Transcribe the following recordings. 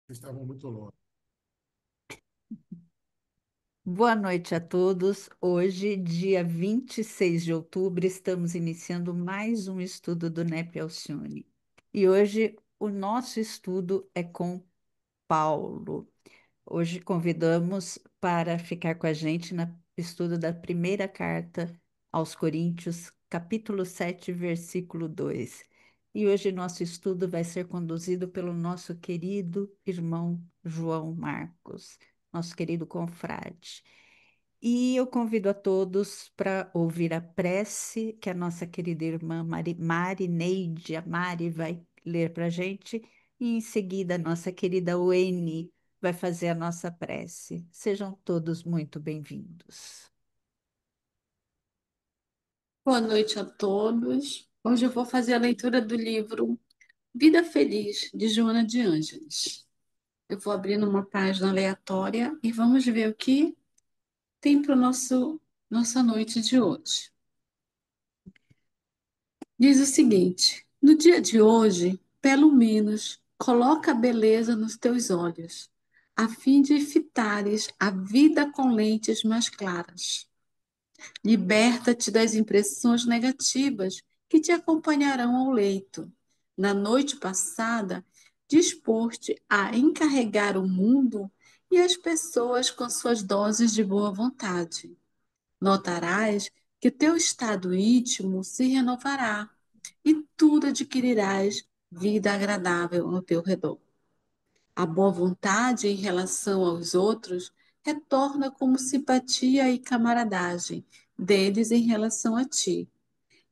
Estavam muito longe. Boa noite a todos. Hoje, dia 26 de outubro, estamos iniciando mais um estudo do NEP Alcione. E hoje o nosso estudo é com Paulo. Hoje convidamos para ficar com a gente no estudo da primeira carta aos Coríntios, capítulo 7, versículo 2. E hoje nosso estudo vai ser conduzido pelo nosso querido irmão João Marcos, nosso querido confrade. E eu convido a todos para ouvir a prece que a nossa querida irmã Marineide, a Mari, vai ler para a gente, e em seguida a nossa querida Wene vai fazer a nossa prece. Sejam todos muito bem-vindos. Boa noite a todos. Hoje eu vou fazer a leitura do livro Vida Feliz, de Joana de Ângeles. Eu vou abrir numa página aleatória e vamos ver o que tem para nossa noite de hoje. Diz o seguinte: no dia de hoje, pelo menos, coloca a beleza nos teus olhos, a fim de fitares a vida com lentes mais claras. Liberta-te das impressões negativas que te acompanharão ao leito. Na noite passada, dispor-te a encarregar o mundo e as pessoas com suas doses de boa vontade. Notarás que teu estado íntimo se renovará e tudo adquirirás vida agradável ao teu redor. A boa vontade em relação aos outros retorna como simpatia e camaradagem deles em relação a ti.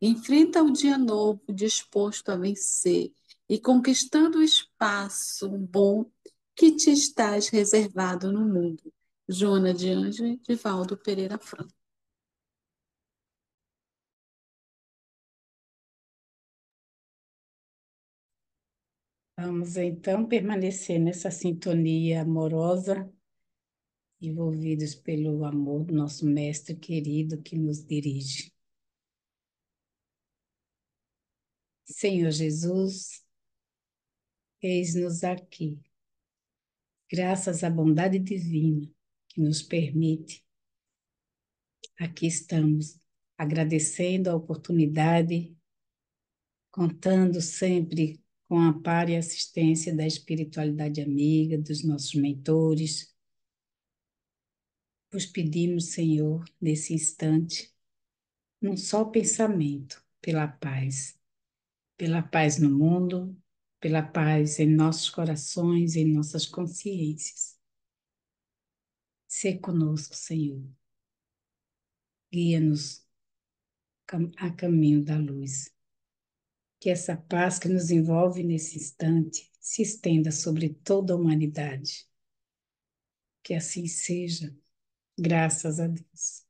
Enfrenta o dia novo disposto a vencer e conquistando o espaço bom que te estás reservado no mundo. Joana de Anjos e Divaldo Pereira Franco. Vamos então permanecer nessa sintonia amorosa, envolvidos pelo amor do nosso Mestre querido que nos dirige. Senhor Jesus, eis-nos aqui, graças à bondade divina que nos permite. Aqui estamos, agradecendo a oportunidade, contando sempre com a amparo e assistência da espiritualidade amiga, dos nossos mentores. Vos pedimos, Senhor, nesse instante, num só pensamento, pela paz no mundo, pela paz em nossos corações, em nossas consciências. Sê conosco, Senhor. Guia-nos a caminho da luz. Que essa paz que nos envolve nesse instante se estenda sobre toda a humanidade. Que assim seja, graças a Deus.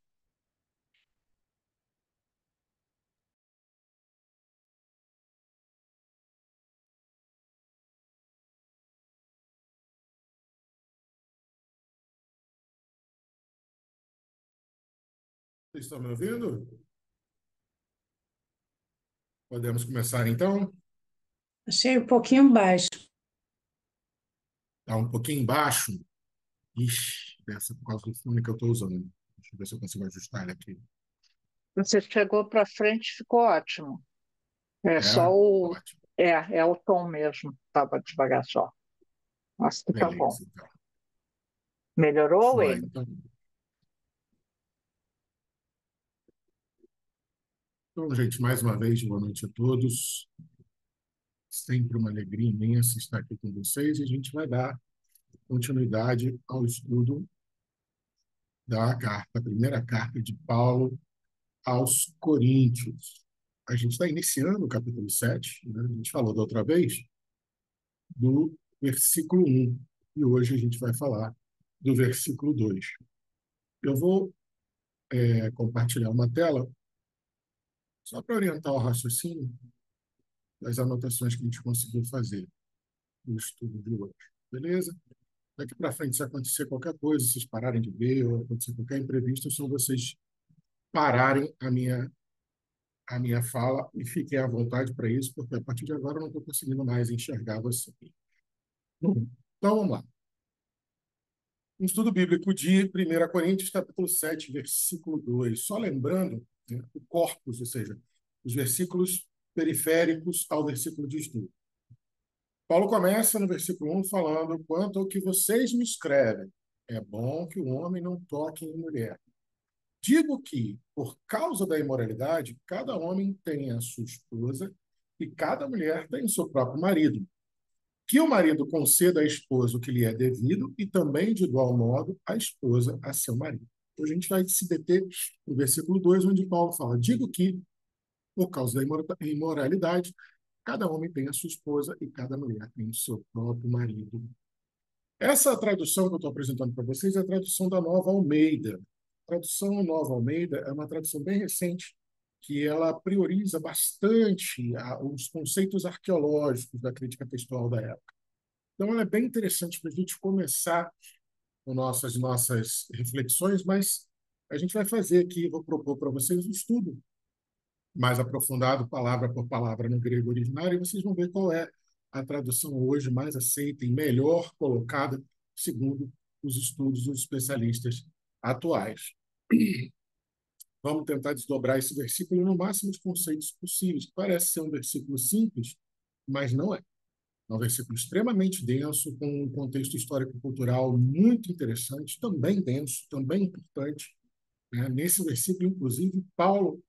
Vocês estão me ouvindo? Podemos começar então? Achei um pouquinho baixo. Está um pouquinho baixo. Ixi, dessa por causa do fone que eu estou usando. Deixa eu ver se eu consigo ajustar ele aqui. Você chegou para frente, ficou ótimo. É só É? o. Ótimo. É o tom mesmo. Estava devagar só. Acho que tá bom. Beleza, então. Melhorou, Joia, Wayne? então. Então, gente, mais uma vez, boa noite a todos. Sempre uma alegria imensa estar aqui com vocês e a gente vai dar continuidade ao estudo da carta, a primeira carta de Paulo aos Coríntios. A gente está iniciando o capítulo 7, né? A gente falou da outra vez do versículo 1, e hoje a gente vai falar do versículo 2. Eu vou compartilhar uma tela só para orientar o raciocínio das anotações que a gente conseguiu fazer no estudo de hoje. Beleza? Daqui para frente, se acontecer qualquer coisa, vocês pararem de ver ou acontecer qualquer imprevisto, é só vocês pararem a minha fala e fiquem à vontade para isso, porque a partir de agora eu não estou conseguindo mais enxergar você. Então, vamos lá. Um estudo bíblico de 1 Coríntios, capítulo 7, versículo 2. Só lembrando, né, o corpus, ou seja, os versículos periféricos ao versículo de estudo. Paulo começa no versículo 1 falando: quanto ao que vocês me escrevem, é bom que o homem não toque em mulher. Digo que, por causa da imoralidade, cada homem tem a sua esposa e cada mulher tem o seu próprio marido. Que o marido conceda à esposa o que lhe é devido e também, de igual modo, a esposa a seu marido. Então, a gente vai se deter no versículo 2, onde Paulo fala: digo que, por causa da imoralidade, cada homem tem a sua esposa e cada mulher tem o seu próprio marido. Essa tradução que eu estou apresentando para vocês é a tradução da Nova Almeida. A tradução Nova Almeida é uma tradução bem recente, que ela prioriza bastante os conceitos arqueológicos da crítica textual da época. Então, ela é bem interessante para a gente começar com nossas reflexões, mas a gente vai fazer aqui, vou propor para vocês um estudo mais aprofundado, palavra por palavra, no grego originário, e vocês vão ver qual é a tradução hoje mais aceita e melhor colocada, segundo os estudos dos especialistas atuais. Vamos tentar desdobrar esse versículo no máximo de conceitos possíveis. Parece ser um versículo simples, mas não é. É um versículo extremamente denso, com um contexto histórico-cultural muito interessante, também denso, também importante, né? Nesse versículo, inclusive, Paulo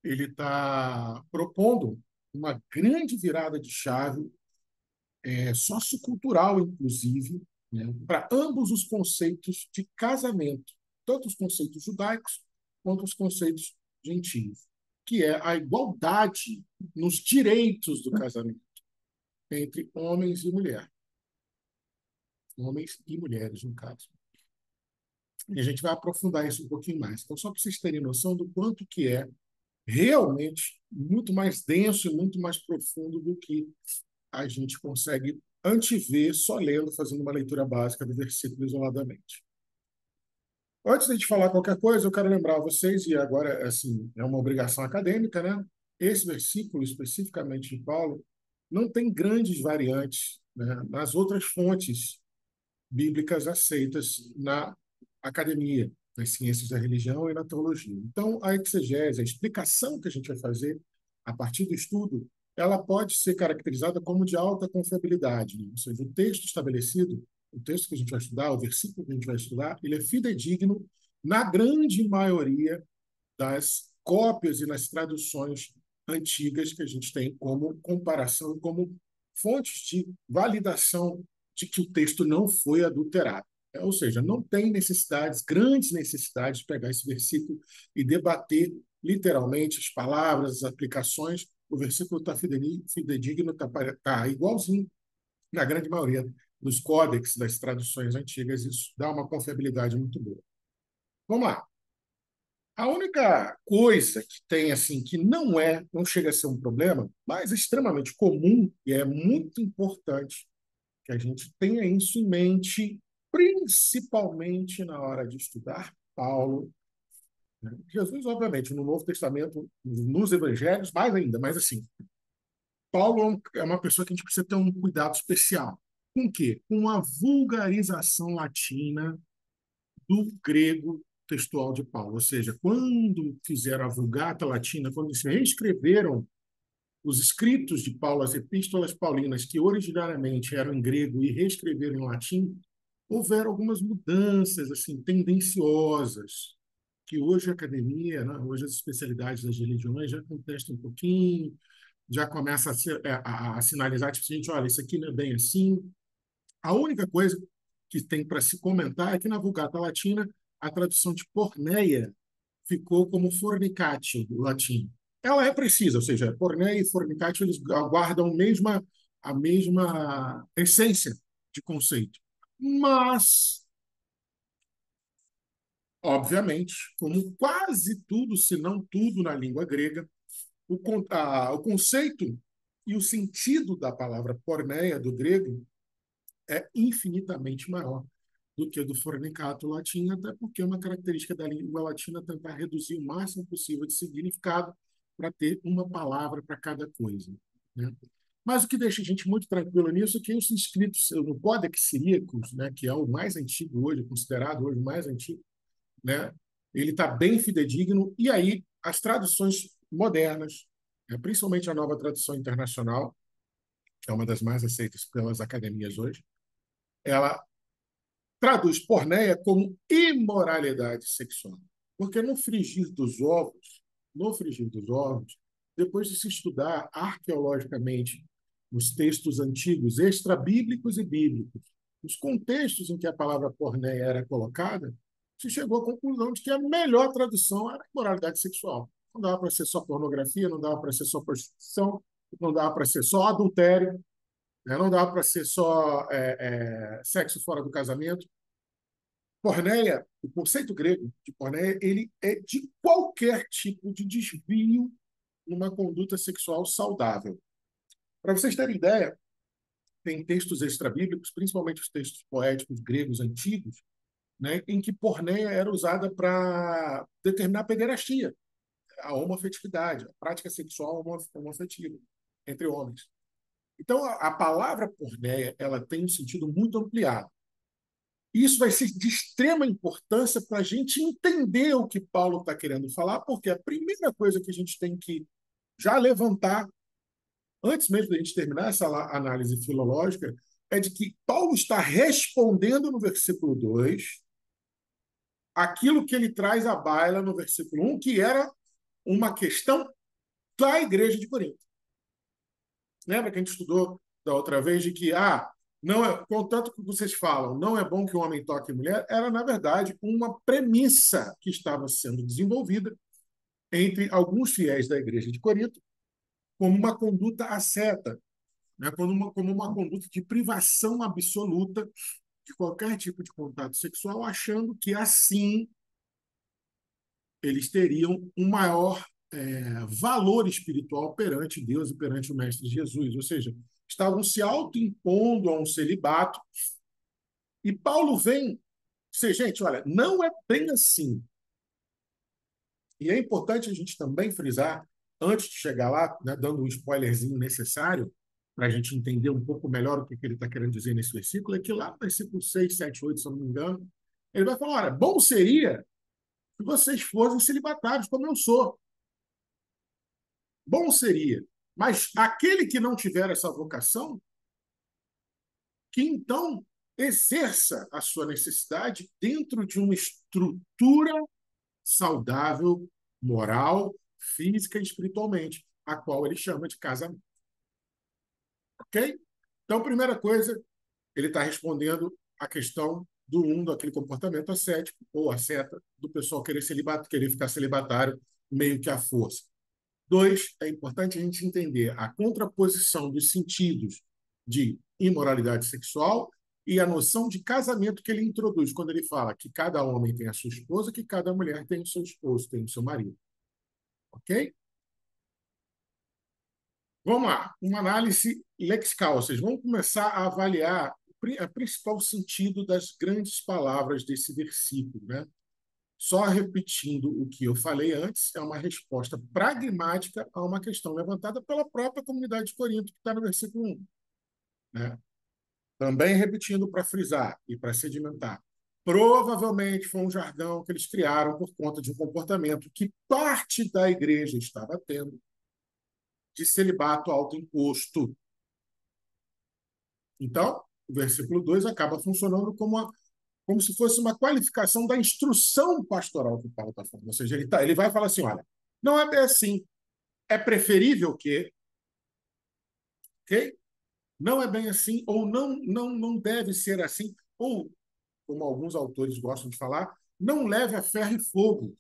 ele está propondo uma grande virada de chave, sociocultural, inclusive, né, para ambos os conceitos de casamento, tanto os conceitos judaicos quanto os conceitos gentios, que é a igualdade nos direitos do casamento entre homens e mulheres. Homens e mulheres, no caso. E a gente vai aprofundar isso um pouquinho mais. Então, só para vocês terem noção do quanto que é realmente muito mais denso e muito mais profundo do que a gente consegue antever só lendo, fazendo uma leitura básica do versículo isoladamente. Antes de a gente falar qualquer coisa, eu quero lembrar a vocês, e agora assim, é uma obrigação acadêmica, né? Esse versículo, especificamente de Paulo, não tem grandes variantes, né, nas outras fontes bíblicas aceitas na academia, nas ciências da religião e na teologia. Então, a exegese, a explicação que a gente vai fazer a partir do estudo, ela pode ser caracterizada como de alta confiabilidade, né? Ou seja, o texto estabelecido, o texto que a gente vai estudar, o versículo que a gente vai estudar, ele é fidedigno na grande maioria das cópias e nas traduções antigas que a gente tem como comparação, como fontes de validação de que o texto não foi adulterado. Ou seja, não tem necessidades, grandes necessidades, de pegar esse versículo e debater literalmente as palavras, as aplicações. O versículo está fidedigno, está igualzinho na grande maioria dos códex das traduções antigas. Isso dá uma confiabilidade muito boa. Vamos lá. A única coisa que tem assim que não chega a ser um problema, mas é extremamente comum e é muito importante que a gente tenha isso em mente, principalmente na hora de estudar Paulo, né? Jesus, obviamente, no Novo Testamento, nos Evangelhos, mais ainda, mas assim, Paulo é uma pessoa que a gente precisa ter um cuidado especial. Com o quê? Com a vulgarização latina do grego textual de Paulo. Ou seja, quando fizeram a Vulgata Latina, quando se reescreveram os escritos de Paulo, as epístolas paulinas, que originariamente eram em grego e reescreveram em latim, houveram algumas mudanças assim tendenciosas, que hoje a academia, né, hoje as especialidades das religiões já contestam um pouquinho, já começa a sinalizar, tipo, gente, olha, isso aqui não é bem assim. A única coisa que tem para se comentar é que na Vulgata Latina a tradução de porneia ficou como fornicatio, do latim. Ela é precisa, ou seja, porneia e fornicatio eles guardam a mesma essência de conceito. Mas, obviamente, como quase tudo, se não tudo na língua grega, o conceito e o sentido da palavra porneia do grego é infinitamente maior do que do fornicato latino, até porque é uma característica da língua latina tentar reduzir o máximo possível de significado para ter uma palavra para cada coisa, né? Mas o que deixa a gente muito tranquilo nisso é que os inscritos no Codex Siríacos, né, que é o mais antigo hoje, considerado hoje o mais antigo, né, ele está bem fidedigno, e aí as traduções modernas, né, principalmente a nova tradução internacional, que é uma das mais aceitas pelas academias hoje, ela traduz porneia como imoralidade sexual. Porque no frigir dos ovos, depois de se estudar arqueologicamente os textos antigos, extrabíblicos e bíblicos, os contextos em que a palavra porneia era colocada, se chegou à conclusão de que a melhor tradução era imoralidade sexual. Não dava para ser só pornografia, não dava para ser só prostituição, não dava para ser só adultério, né? Não dava para ser só sexo fora do casamento. Porneia, o conceito grego de porneia, ele é de qualquer tipo de desvio numa conduta sexual saudável. Para vocês terem ideia, tem textos extrabíblicos, principalmente os textos poéticos gregos antigos, né, em que porneia era usada para determinar a pederastia, a homoafetividade, a prática sexual homoafetiva entre homens. Então, a palavra porneia ela tem um sentido muito ampliado. Isso vai ser de extrema importância para a gente entender o que Paulo está querendo falar, porque a primeira coisa que a gente tem que já levantar, antes mesmo da gente terminar essa análise filológica, é de que Paulo está respondendo no versículo 2 aquilo que ele traz à baila no versículo 1, que era uma questão da igreja de Corinto. Lembra que a gente estudou da outra vez de que, não é, contanto que vocês falam, não é bom que o homem toque mulher, era, na verdade, uma premissa que estava sendo desenvolvida entre alguns fiéis da igreja de Corinto como uma conduta asceta, né? Como uma conduta de privação absoluta de qualquer tipo de contato sexual, achando que assim eles teriam um maior valor espiritual perante Deus e perante o Mestre Jesus. Ou seja, estavam se autoimpondo a um celibato. E Paulo vem dizer, gente, olha, não é bem assim. E é importante a gente também frisar, antes de chegar lá, né, dando um spoilerzinho necessário, para a gente entender um pouco melhor o que ele está querendo dizer nesse versículo, é que lá no versículo 6, 7, 8, se eu não me engano, ele vai falar, olha, bom seria que vocês fossem celibatários, como eu sou. Bom seria. Mas aquele que não tiver essa vocação, que então exerça a sua necessidade dentro de uma estrutura saudável, moral, física e espiritualmente, a qual ele chama de casamento. Ok? Então, primeira coisa, ele está respondendo a questão daquele comportamento ascético ou asceta, do pessoal querer ficar celibatário meio que à força. 2, é importante a gente entender a contraposição dos sentidos de imoralidade sexual e a noção de casamento que ele introduz quando ele fala que cada homem tem a sua esposa, que cada mulher tem o seu esposo, tem o seu marido. Ok? Vamos lá, uma análise lexical, ou seja, vamos começar a avaliar o principal sentido das grandes palavras desse versículo, né? Só repetindo o que eu falei antes, é uma resposta pragmática a uma questão levantada pela própria comunidade de Corinto, que está no versículo 1. Né? Também repetindo para frisar e para sedimentar. Provavelmente foi um jargão que eles criaram por conta de um comportamento que parte da igreja estava tendo de celibato autoimposto. Então, o versículo 2 acaba funcionando como se fosse uma qualificação da instrução pastoral que o Paulo está falando. Ou seja, ele vai falar assim, olha, não é bem assim, é preferível que, ok? Não é bem assim, ou não deve ser assim, ou, como alguns autores gostam de falar, não leve a ferro e fogo.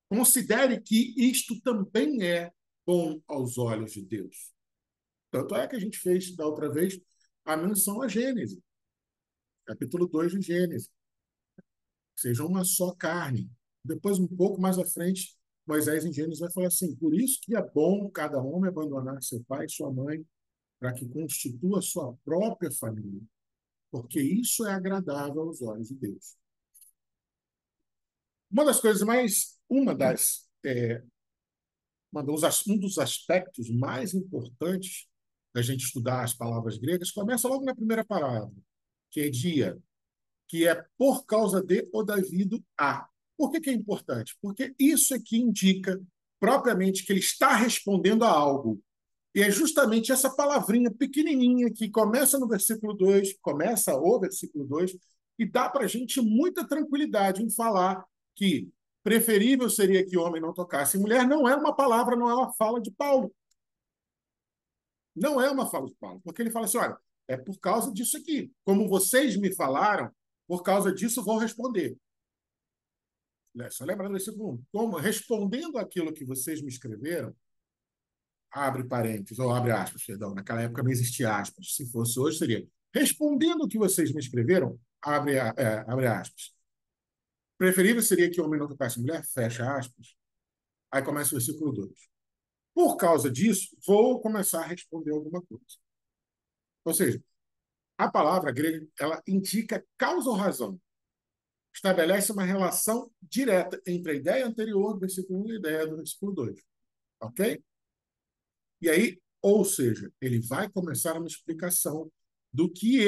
Considere que isto também é bom aos olhos de Deus. Tanto é que a gente fez, da outra vez, a menção a Gênesis, capítulo 2 de Gênesis. Sejam uma só carne. Depois, um pouco mais à frente, Moisés em Gênesis vai falar assim, por isso que é bom cada homem abandonar seu pai e sua mãe para que constitua sua própria família, porque isso é agradável aos olhos de Deus. Um dos aspectos mais importantes da gente estudar as palavras gregas, começa logo na primeira palavra, que é dia, que é por causa de ou devido a. Por que é importante? Porque isso é que indica propriamente que ele está respondendo a algo. E é justamente essa palavrinha pequenininha que começa no versículo 2, começa o versículo 2, e dá para a gente muita tranquilidade em falar que preferível seria que homem não tocasse mulher. Não é uma palavra, não é uma fala de Paulo. Não é uma fala de Paulo, porque ele fala assim, olha, é por causa disso aqui. Como vocês me falaram, por causa disso vou responder. Só lembra do versículo 1. Como, respondendo aquilo que vocês me escreveram, abre parênteses, ou abre aspas, perdão, naquela época não existia aspas. Se fosse hoje, seria respondendo o que vocês me escreveram, abre aspas. Preferível seria que o homem não tocasse mulher, fecha aspas. Aí começa o versículo 2. Por causa disso, vou começar a responder alguma coisa. Ou seja, a palavra grega, ela indica causa ou razão. Estabelece uma relação direta entre a ideia anterior do versículo 1 e a ideia do versículo 2. Ok? E aí, ou seja, ele vai começar uma explicação do que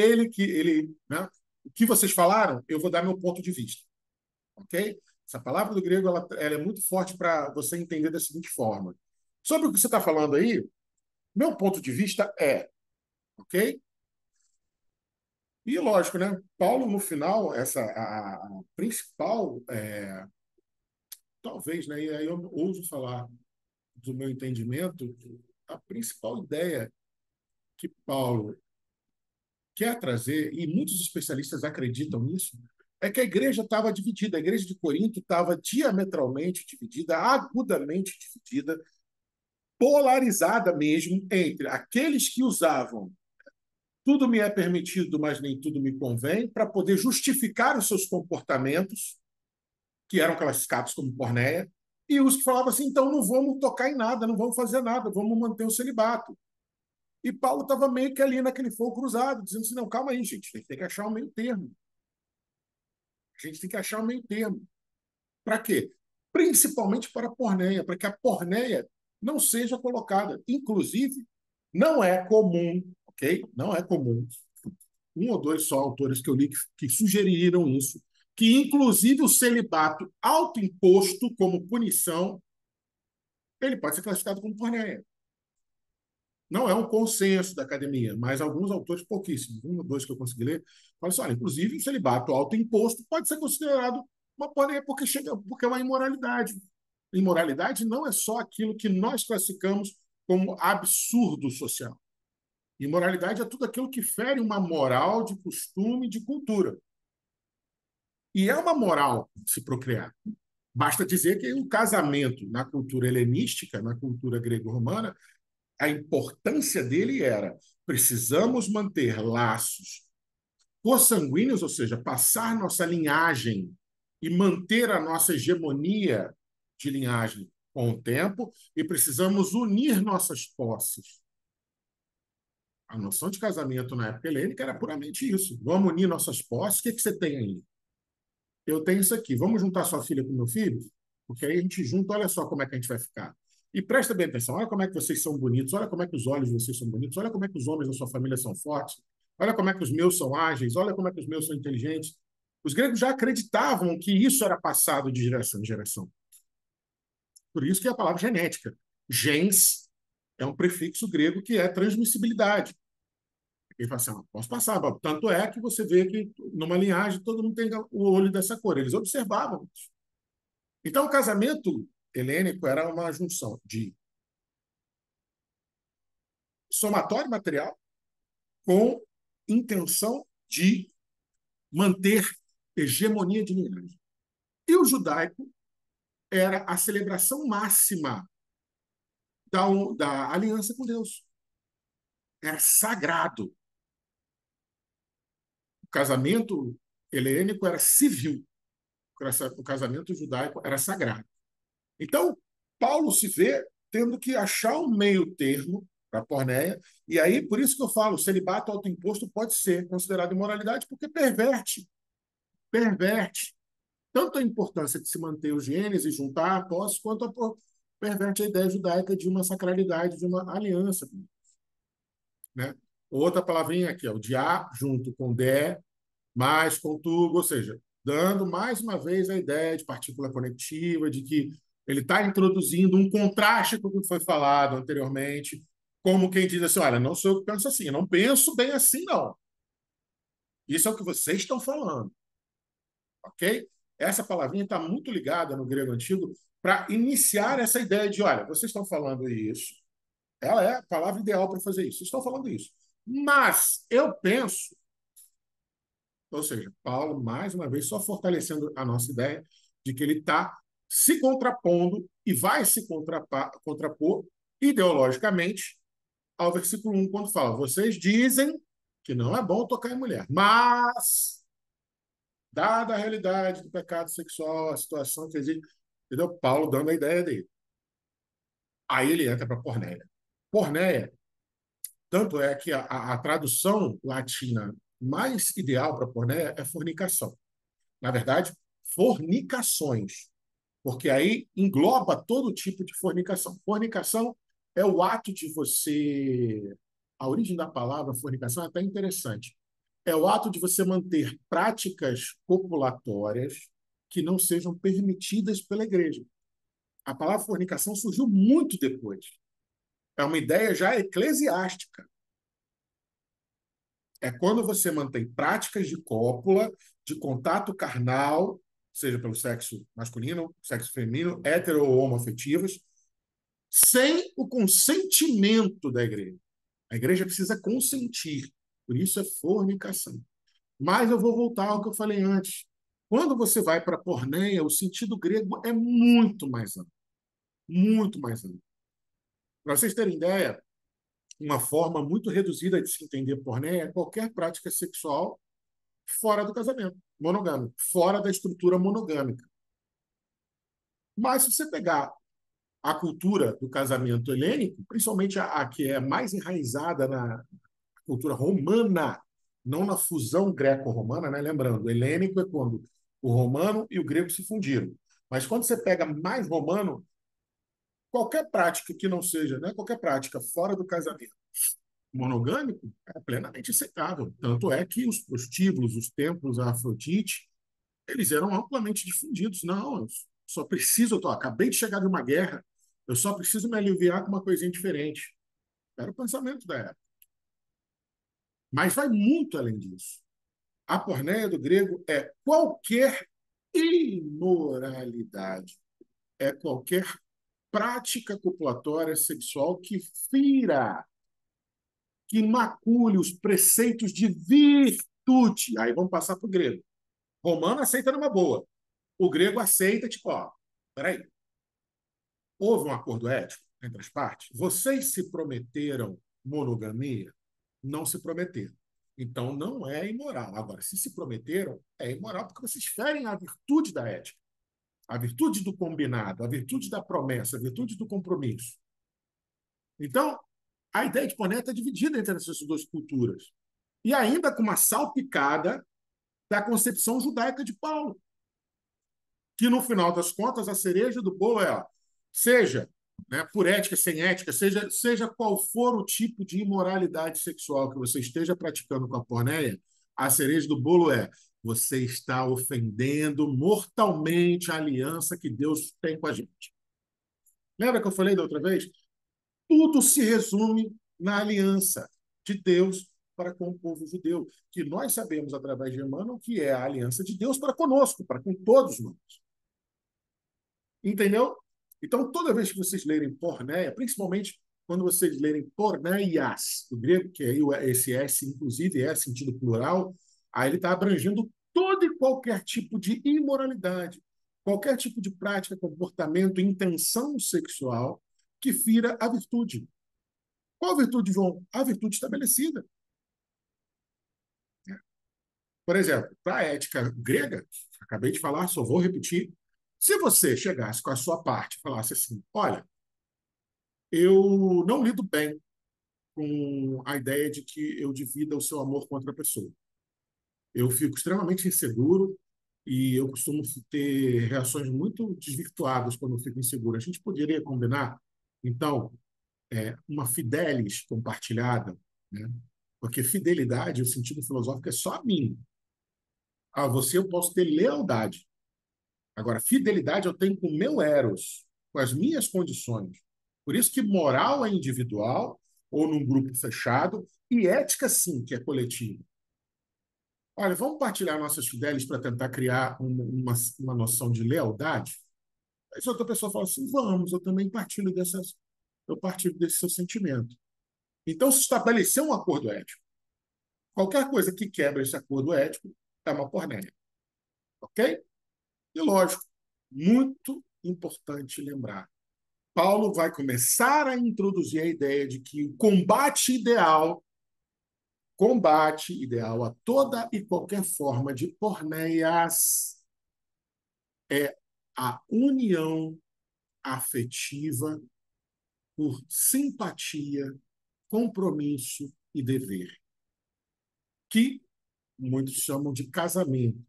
né? O que vocês falaram, eu vou dar meu ponto de vista. Ok? Essa palavra do grego ela é muito forte para você entender da seguinte forma. Sobre o que você está falando aí, meu ponto de vista é, ok? E lógico, né? Paulo, no final, a principal, talvez, né? E aí eu ouso falar do meu entendimento, a principal ideia que Paulo quer trazer, e muitos especialistas acreditam nisso, é que a igreja estava dividida, a igreja de Corinto estava diametralmente dividida, agudamente dividida, polarizada mesmo entre aqueles que usavam tudo me é permitido, mas nem tudo me convém, para poder justificar os seus comportamentos, que eram classificados como porneia, e os que falavam assim, então não vamos tocar em nada, não vamos fazer nada, vamos manter o celibato. E Paulo estava meio que ali naquele fogo cruzado, dizendo assim, não, calma aí, gente, tem que achar um meio termo. A gente tem que achar um meio termo. Para quê? Principalmente para a porneia, para que a porneia não seja colocada. Inclusive, não é comum, ok? Não é comum. Um ou dois só autores que eu li que sugeriram isso, que inclusive o celibato autoimposto como punição, ele pode ser classificado como porneia. Não é um consenso da academia, mas alguns autores, pouquíssimos, um ou dois que eu consegui ler, falam assim, olha, inclusive o celibato autoimposto pode ser considerado uma porneia porque é uma imoralidade. Imoralidade não é só aquilo que nós classificamos como absurdo social. Imoralidade é tudo aquilo que fere uma moral de costume, de cultura. E é uma moral se procriar. Basta dizer que o casamento na cultura helenística, na cultura grego-romana, a importância dele era precisamos manter laços consanguíneos, ou seja, passar nossa linhagem e manter a nossa hegemonia de linhagem com o tempo, e precisamos unir nossas posses. A noção de casamento na época helênica era puramente isso. Vamos unir nossas posses. O que você tem aí? Eu tenho isso aqui. Vamos juntar sua filha com meu filho? Porque aí a gente junta, olha só como é que a gente vai ficar. E presta bem atenção, olha como é que vocês são bonitos, olha como é que os olhos de vocês são bonitos, olha como é que os homens da sua família são fortes, olha como é que os meus são ágeis, olha como é que os meus são inteligentes. Os gregos já acreditavam que isso era passado de geração em geração. Por isso que é a palavra genética. Gens é um prefixo grego que é transmissibilidade. Ele fala assim, posso passar. Tanto é que você vê que numa linhagem todo mundo tem o olho dessa cor. Eles observavam isso. Então, o casamento helênico era uma junção de somatório material com intenção de manter hegemonia de linhagem. E o judaico era a celebração máxima da aliança com Deus. Era sagrado. O casamento helênico era civil. O casamento judaico era sagrado. Então, Paulo se vê tendo que achar um meio termo para a porneia, e aí, por isso que eu falo, o celibato autoimposto pode ser considerado imoralidade, porque perverte tanto a importância de se manter os genes e juntar a posse, quanto perverte a ideia judaica de uma sacralidade, de uma aliança. né? Outra palavrinha aqui, o dia junto com de, mais com tudo, ou seja, dando mais uma vez a ideia de partícula conectiva, de que ele está introduzindo um contraste com o que foi falado anteriormente, como quem diz assim, olha, não sou eu que penso assim, eu não penso bem assim, não. Isso é o que vocês estão falando, ok? Essa palavrinha está muito ligada no grego antigo para iniciar essa ideia de, olha, vocês estão falando isso, ela é a palavra ideal para fazer isso, vocês estão falando isso. Mas eu penso, ou seja, Paulo, mais uma vez, só fortalecendo a nossa ideia de que ele está se contrapondo e vai se contrapor ideologicamente ao versículo 1, quando fala: vocês dizem que não é bom tocar em mulher, mas, dada a realidade do pecado sexual, a situação que existe, entendeu? Paulo dando a ideia dele. Aí ele entra para porneia. Porneia, tanto é que a tradução latina mais ideal para porneia é fornicação. Na verdade, fornicações, porque aí engloba todo tipo de fornicação. Fornicação é o ato de você. A origem da palavra fornicação é até interessante. É o ato de você manter práticas copulatórias que não sejam permitidas pela igreja. A palavra fornicação surgiu muito depois. É uma ideia já eclesiástica. É quando você mantém práticas de cópula, de contato carnal, seja pelo sexo masculino, sexo feminino, hétero ou homoafetivas, sem o consentimento da igreja. A igreja precisa consentir. Por isso é fornicação. Mas eu vou voltar ao que eu falei antes. Quando você vai para a porneia, o sentido grego é muito mais amplo. Muito mais amplo. Para vocês terem ideia, uma forma muito reduzida de se entender porneia é qualquer prática sexual fora do casamento, monogâmico, fora da estrutura monogâmica. Mas se você pegar a cultura do casamento helênico, principalmente a que é mais enraizada na cultura romana, não na fusão greco-romana, né? Lembrando, helênico é quando o romano e o grego se fundiram. Mas quando você pega mais romano, qualquer prática que não seja, né? Qualquer prática fora do casamento monogâmico é plenamente aceitável. Tanto é que os prostíbulos, os templos a Afrodite, eles eram amplamente difundidos. Não, eu só preciso, acabei de chegar de uma guerra, eu só preciso me aliviar com uma coisinha diferente. Era o pensamento da época. Mas vai muito além disso. A porneia do grego é qualquer imoralidade, é qualquer prática copulatória sexual que fira, que macule os preceitos de virtude. Aí vamos passar para o grego. O romano aceita numa boa. O grego aceita, tipo, ó, peraí, houve um acordo ético entre as partes? Vocês se prometeram monogamia? Não se prometeram. Então, não é imoral. Agora, se prometeram, é imoral porque vocês ferem a virtude da ética, a virtude do combinado, a virtude da promessa, a virtude do compromisso. Então, a ideia de planeta é dividida entre essas duas culturas. E ainda com uma salpicada da concepção judaica de Paulo, que, no final das contas, a cereja do bolo é, ó, seja, né, por ética, sem ética, seja qual for o tipo de imoralidade sexual que você esteja praticando com a porneia, a cereja do bolo é: você está ofendendo mortalmente a aliança que Deus tem com a gente. Lembra que eu falei da outra vez? Tudo se resume na aliança de Deus para com o povo judeu, que nós sabemos através de Emmanuel que é a aliança de Deus para conosco, para com todos nós. Entendeu? Então, toda vez que vocês lerem porneia, principalmente quando vocês lerem porneias, do grego, que aí esse S, inclusive, é sentido plural, aí ele está abrangendo todo e qualquer tipo de imoralidade, qualquer tipo de prática, comportamento, intenção sexual que fira a virtude. Qual virtude, João? A virtude estabelecida. Por exemplo, para a ética grega, acabei de falar, só vou repetir, se você chegasse com a sua parte e falasse assim: olha, eu não lido bem com a ideia de que eu divida o seu amor com outra pessoa. Eu fico extremamente inseguro e eu costumo ter reações muito desvirtuadas quando eu fico inseguro. A gente poderia combinar, então, uma fidelis compartilhada, né? Porque fidelidade, o sentido filosófico, é só a mim. A você eu posso ter lealdade. Agora, fidelidade eu tenho com o meu eros, com as minhas condições. Por isso que moral é individual ou num grupo fechado e ética, sim, que é coletiva. Olha, vamos partilhar nossas fidelis para tentar criar uma noção de lealdade? Aí se outra pessoa fala assim, vamos, eu partilho desse seu sentimento. Então, se estabelecer um acordo ético, qualquer coisa que quebra esse acordo ético é uma pornéia. Ok? E lógico, muito importante lembrar. Paulo vai começar a introduzir a ideia de que o combate ideal a toda e qualquer forma de porneias é a união afetiva por simpatia, compromisso e dever, que muitos chamam de casamento.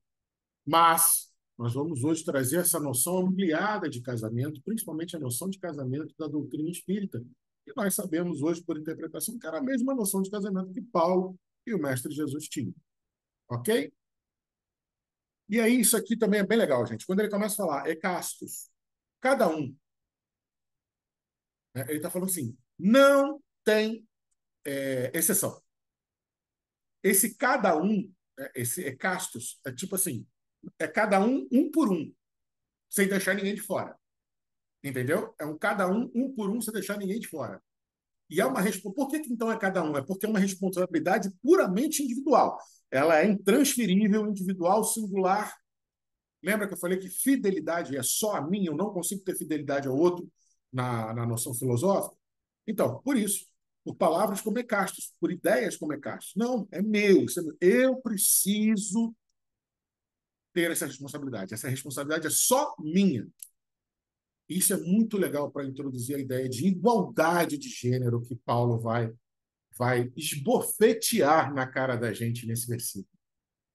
Mas nós vamos hoje trazer essa noção ampliada de casamento, principalmente a noção de casamento da doutrina espírita. E nós sabemos hoje, por interpretação, que era a mesma noção de casamento que Paulo e o Mestre Jesus tinham. Ok? E aí, isso aqui também é bem legal, gente. Quando ele começa a falar, castos, cada um, né, ele está falando assim, não tem exceção. Esse cada um, esse castos, é tipo assim, é cada um, um por um, sem deixar ninguém de fora. Entendeu? É um cada um, um por um, sem deixar ninguém de fora. E é uma Por que então é cada um? É porque é uma responsabilidade puramente individual. Ela é intransferível, individual, singular. Lembra que eu falei que fidelidade é só a minha, eu não consigo ter fidelidade ao outro na noção filosófica? Então, por isso, por palavras como castos, por ideias como castos. Não, é meu. Eu preciso ter essa responsabilidade. Essa responsabilidade é só minha. Isso é muito legal para introduzir a ideia de igualdade de gênero que Paulo vai esbofetear na cara da gente nesse versículo.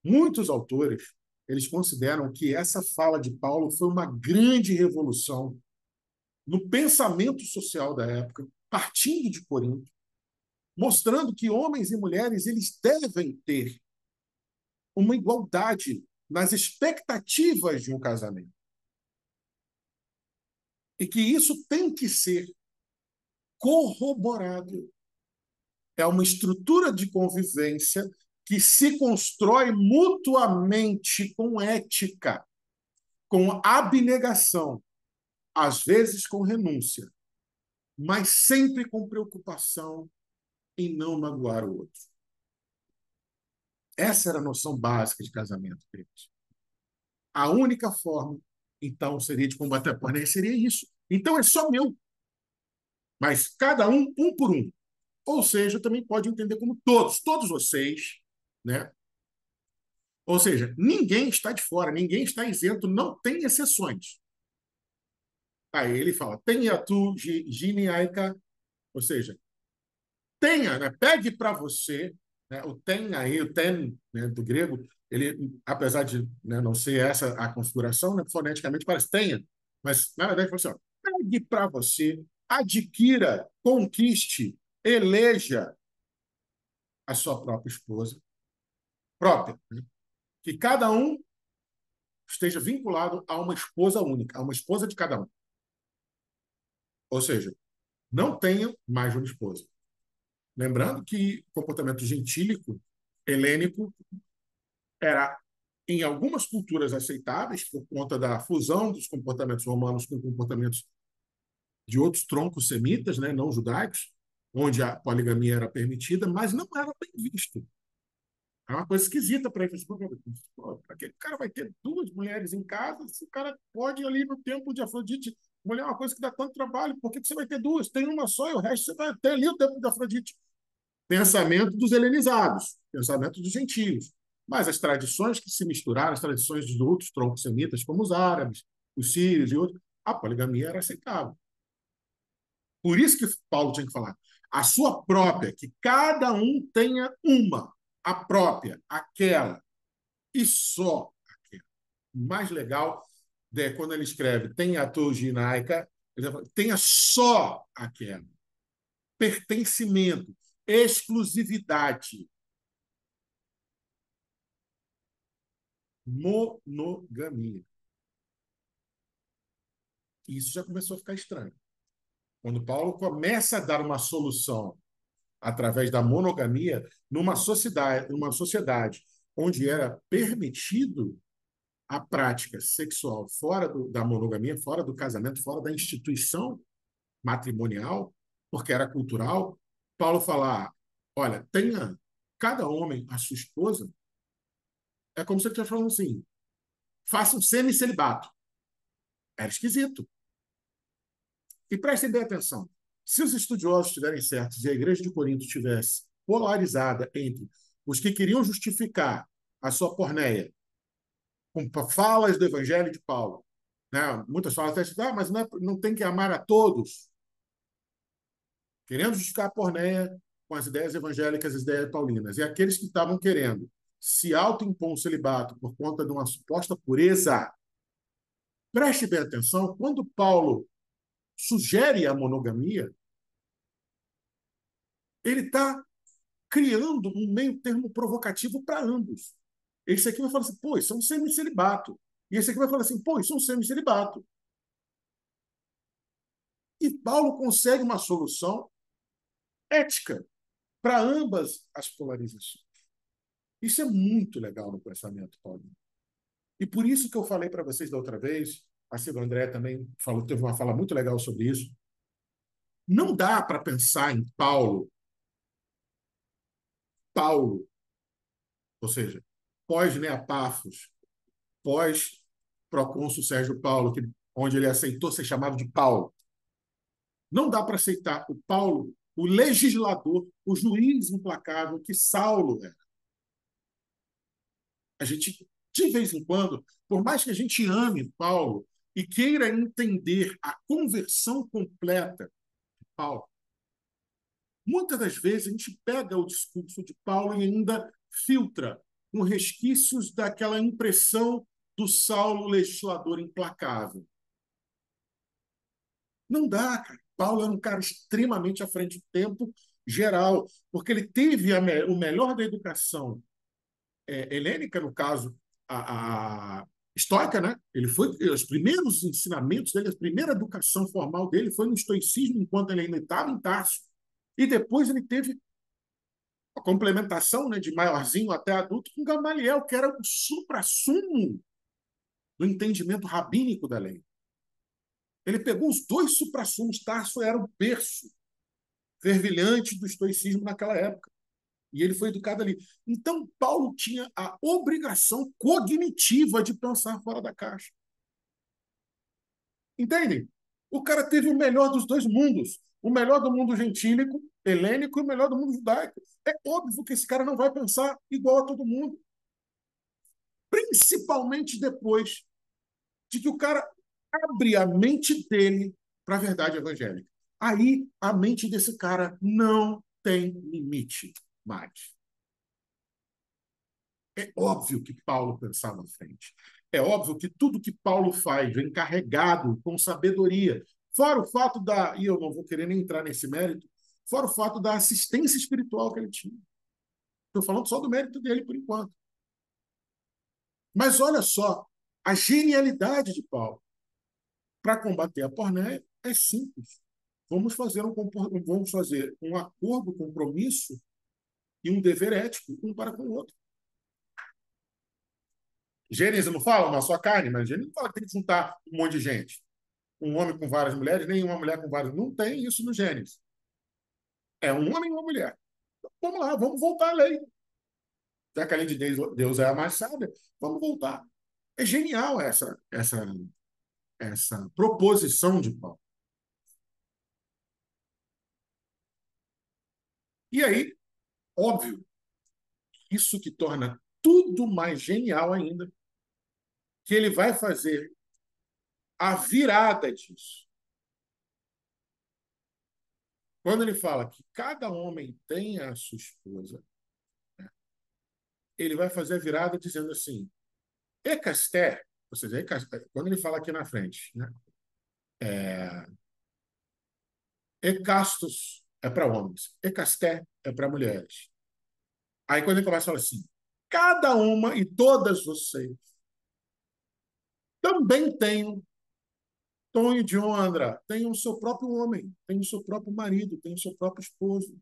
Muitos autores eles consideram que essa fala de Paulo foi uma grande revolução no pensamento social da época, partindo de Corinto, mostrando que homens e mulheres eles devem ter uma igualdade nas expectativas de um casamento. E que isso tem que ser corroborado. É uma estrutura de convivência que se constrói mutuamente com ética, com abnegação, às vezes com renúncia, mas sempre com preocupação em não magoar o outro. Essa era a noção básica de casamento, queridos. A única forma, então, seria de combater a porneia, seria isso. Então, é só meu. Mas cada um, um por um. Ou seja, também pode entender como todos vocês, né? Ou seja, ninguém está de fora, ninguém está isento, não tem exceções. Aí ele fala, tenha tu giniaica, ou seja, tenha, né? Pegue para você, né? O tem aí, o ten, né, do grego, ele, apesar de, né, não ser essa a configuração, né, foneticamente parece tenha, mas na verdade, assim, ó, pegue para você, adquira, conquiste, eleja a sua própria esposa, própria, né? Que cada um esteja vinculado a uma esposa única, a uma esposa de cada um. Ou seja, não tenha mais de uma esposa. Lembrando que o comportamento gentílico, helênico, era, em algumas culturas, aceitáveis por conta da fusão dos comportamentos romanos com comportamentos de outros troncos semitas, né, não judaicos, onde a poligamia era permitida, mas não era bem visto. É uma coisa esquisita para ele. Aquele cara vai ter duas mulheres em casa, se o cara pode ir ali no templo de Afrodite. Mulher é uma coisa que dá tanto trabalho, por que você vai ter duas? Tem uma só e o resto você vai ter ali o templo de Afrodite. Pensamento dos helenizados, pensamento dos gentios. Mas as tradições que se misturaram, as tradições dos outros troncos semitas, como os árabes, os sírios e outros, a poligamia era aceitável. Por isso que Paulo tinha que falar. A sua própria, que cada um tenha uma, a própria, aquela, e só aquela. O mais legal é quando ele escreve tenha a tua ginaica, ele fala, tenha só aquela. Pertencimento. exclusividade, monogamia. E isso já começou a ficar estranho. Quando Paulo começa a dar uma solução através da monogamia numa sociedade onde era permitido a prática sexual fora da monogamia, fora do casamento, fora da instituição matrimonial, porque era cultural, Paulo fala, olha, tenha cada homem a sua esposa, é como se ele estivesse falando assim, faça um semi-celibato. Era esquisito. E prestem bem atenção, se os estudiosos estiverem certos e a igreja de Corinto estivesse polarizada entre os que queriam justificar a sua porneia com falas do evangelho de Paulo, né? Muitas falas até dizem, mas não tem que amar a todos, querendo justificar a porneia com as ideias evangélicas, as ideias paulinas. E aqueles que estavam querendo se autoimpor um celibato por conta de uma suposta pureza, preste bem atenção, quando Paulo sugere a monogamia, ele está criando um meio termo provocativo para ambos. Esse aqui vai falar assim, pô, isso é um semi-celibato. E esse aqui vai falar assim, pô, isso é um semi-celibato. E Paulo consegue uma solução ética para ambas as polarizações. Isso é muito legal no pensamento paulino. E por isso que eu falei para vocês da outra vez, a Silvia André também falou, teve uma fala muito legal sobre isso. Não dá para pensar em Paulo, ou seja, pós-Neapafos, pós-procônsul Sérgio Paulo, onde ele aceitou ser chamado de Paulo. Não dá para aceitar o Paulo, o legislador, o juiz implacável que Saulo era. A gente, de vez em quando, por mais que a gente ame Paulo e queira entender a conversão completa de Paulo, muitas das vezes a gente pega o discurso de Paulo e ainda filtra com resquícios daquela impressão do Saulo legislador implacável. Não dá, cara. Paulo era um cara extremamente à frente do tempo geral, porque ele teve o melhor da educação helênica, no caso, a estoica, né? Ele foi, os primeiros ensinamentos dele, a primeira educação formal dele foi no estoicismo, enquanto ele ainda estava em Tarso. E depois ele teve a complementação, né, de maiorzinho até adulto com Gamaliel, que era o suprassumo do entendimento rabínico da lei. Ele pegou os dois suprassumos. Tarso era o berço fervilhante do estoicismo naquela época. E ele foi educado ali. Então, Paulo tinha a obrigação cognitiva de pensar fora da caixa. Entendem? O cara teve o melhor dos dois mundos. O melhor do mundo gentílico, helênico, e o melhor do mundo judaico. É óbvio que esse cara não vai pensar igual a todo mundo. Principalmente depois de que o cara abre a mente dele para a verdade evangélica. Aí a mente desse cara não tem limite mais. É óbvio que Paulo pensava à frente. É óbvio que tudo que Paulo faz vem carregado com sabedoria. Fora o fato e eu não vou querer nem entrar nesse mérito, fora o fato da assistência espiritual que ele tinha. Estou falando só do mérito dele por enquanto. Mas olha só, a genialidade de Paulo para combater a porneia é simples. Vamos fazer um acordo, compromisso e um dever ético um para com o outro. Gênesis não fala uma só carne, mas Gênesis não fala que tem que juntar um monte de gente. Um homem com várias mulheres, nem uma mulher com várias. Não tem isso no Gênesis. É um homem e uma mulher. Então, vamos lá, vamos voltar à lei. Já que a lei de Deus é a mais sábia, vamos voltar. É genial essa proposição de Paulo. E aí, óbvio, isso que torna tudo mais genial ainda, que ele vai fazer a virada disso. Quando ele fala que cada homem tem a sua esposa, né, ele vai fazer a virada dizendo assim, ecaster, ou seja, quando ele fala aqui na frente, né, ecastos é para homens, ekasté é para mulheres. Aí quando ele começa a falar assim, cada uma e todas vocês também têm, Tom e John, André, têm o seu próprio homem, têm o seu próprio marido, têm o seu próprio esposo.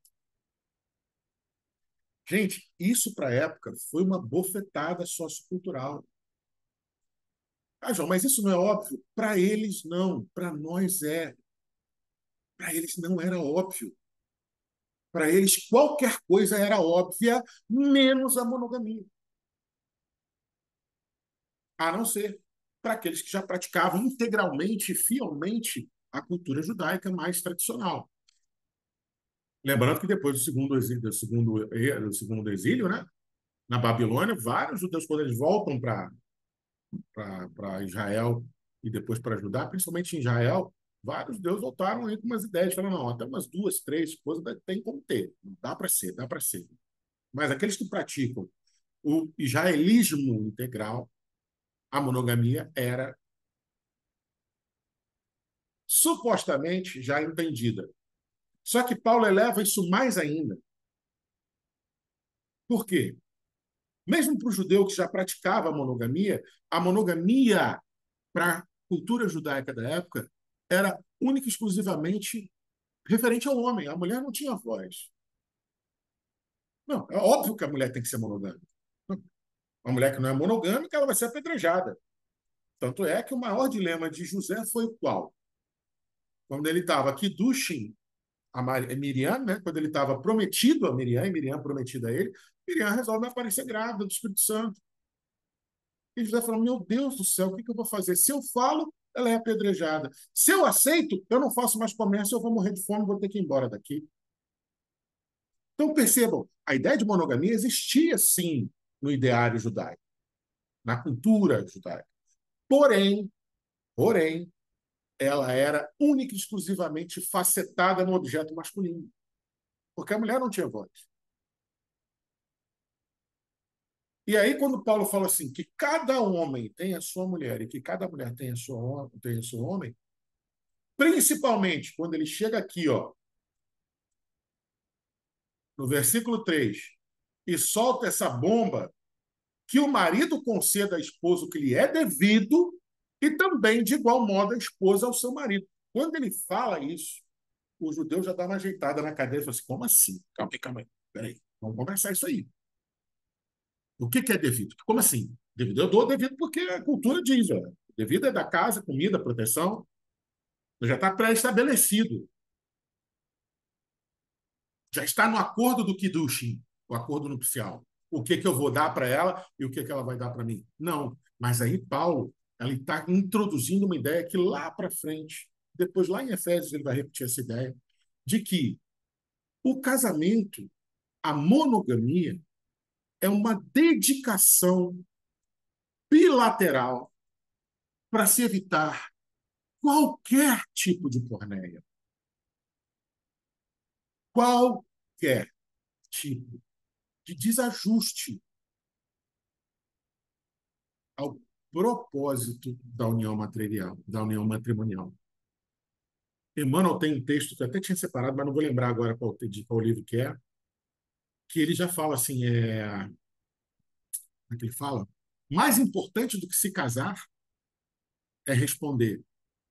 Gente, isso para a época foi uma bofetada sociocultural. Ah, João, mas isso não é óbvio? Para eles não, para nós é. Para eles não era óbvio. Para eles qualquer coisa era óbvia, menos a monogamia. A não ser para aqueles que já praticavam integralmente, fielmente, a cultura judaica mais tradicional. Lembrando que depois do segundo exílio, né, na Babilônia, vários judeus, quando eles voltam para Israel e depois para Judá, principalmente em Israel, vários judeus voltaram aí com umas ideias, falando, não, até umas 2, 3 coisas tem como ter, dá para ser, dá para ser. Mas aqueles que praticam o israelismo integral, a monogamia era supostamente já entendida. Só que Paulo eleva isso mais ainda. Por quê? Mesmo para o judeu que já praticava a monogamia para a cultura judaica da época era única e exclusivamente referente ao homem. A mulher não tinha voz. Não, é óbvio que a mulher tem que ser monogâmica. Uma mulher que não é monogâmica, ela vai ser apedrejada. Tanto é que o maior dilema de José foi qual? Quando ele estava aqui, Kiddushim, a Miriam, né? Quando ele estava prometido a Miriam, e Miriam prometida a ele, Miriam resolve aparecer grávida do Espírito Santo. E José falou, meu Deus do céu, o que eu vou fazer? Se eu falo, ela é apedrejada. Se eu aceito, eu não faço mais comércio, eu vou morrer de fome, vou ter que ir embora daqui. Então, percebam, a ideia de monogamia existia, sim, no ideário judaico, na cultura judaica. Porém, ela era única e exclusivamente facetada no objeto masculino, porque a mulher não tinha voz. E aí, quando Paulo fala assim, que cada homem tem a sua mulher e que cada mulher tem o seu homem, principalmente quando ele chega aqui, ó, no versículo 3, e solta essa bomba, que o marido conceda à esposa o que lhe é devido e também, de igual modo, a esposa ao seu marido. Quando ele fala isso, o judeu já dá uma ajeitada na cadeira e fala assim, como assim? Calma aí. Peraí, vamos conversar isso aí. O que é devido? Como assim? Devido, eu dou devido porque a cultura diz, ó, devido é da casa, comida, proteção, já está pré-estabelecido. Já está no acordo do Kiddushim, o acordo nupcial. O que eu vou dar para ela e o que ela vai dar para mim. Não, mas aí Paulo ele está introduzindo uma ideia que lá para frente, depois lá em Efésios ele vai repetir essa ideia, de que o casamento, a monogamia, é uma dedicação bilateral para se evitar qualquer tipo de porneia. Qualquer tipo de desajuste ao propósito da união material, da união matrimonial. Emmanuel tem um texto que eu até tinha separado, mas não vou lembrar agora de qual livro que ele já fala assim, como é que ele fala? Mais importante do que se casar é responder,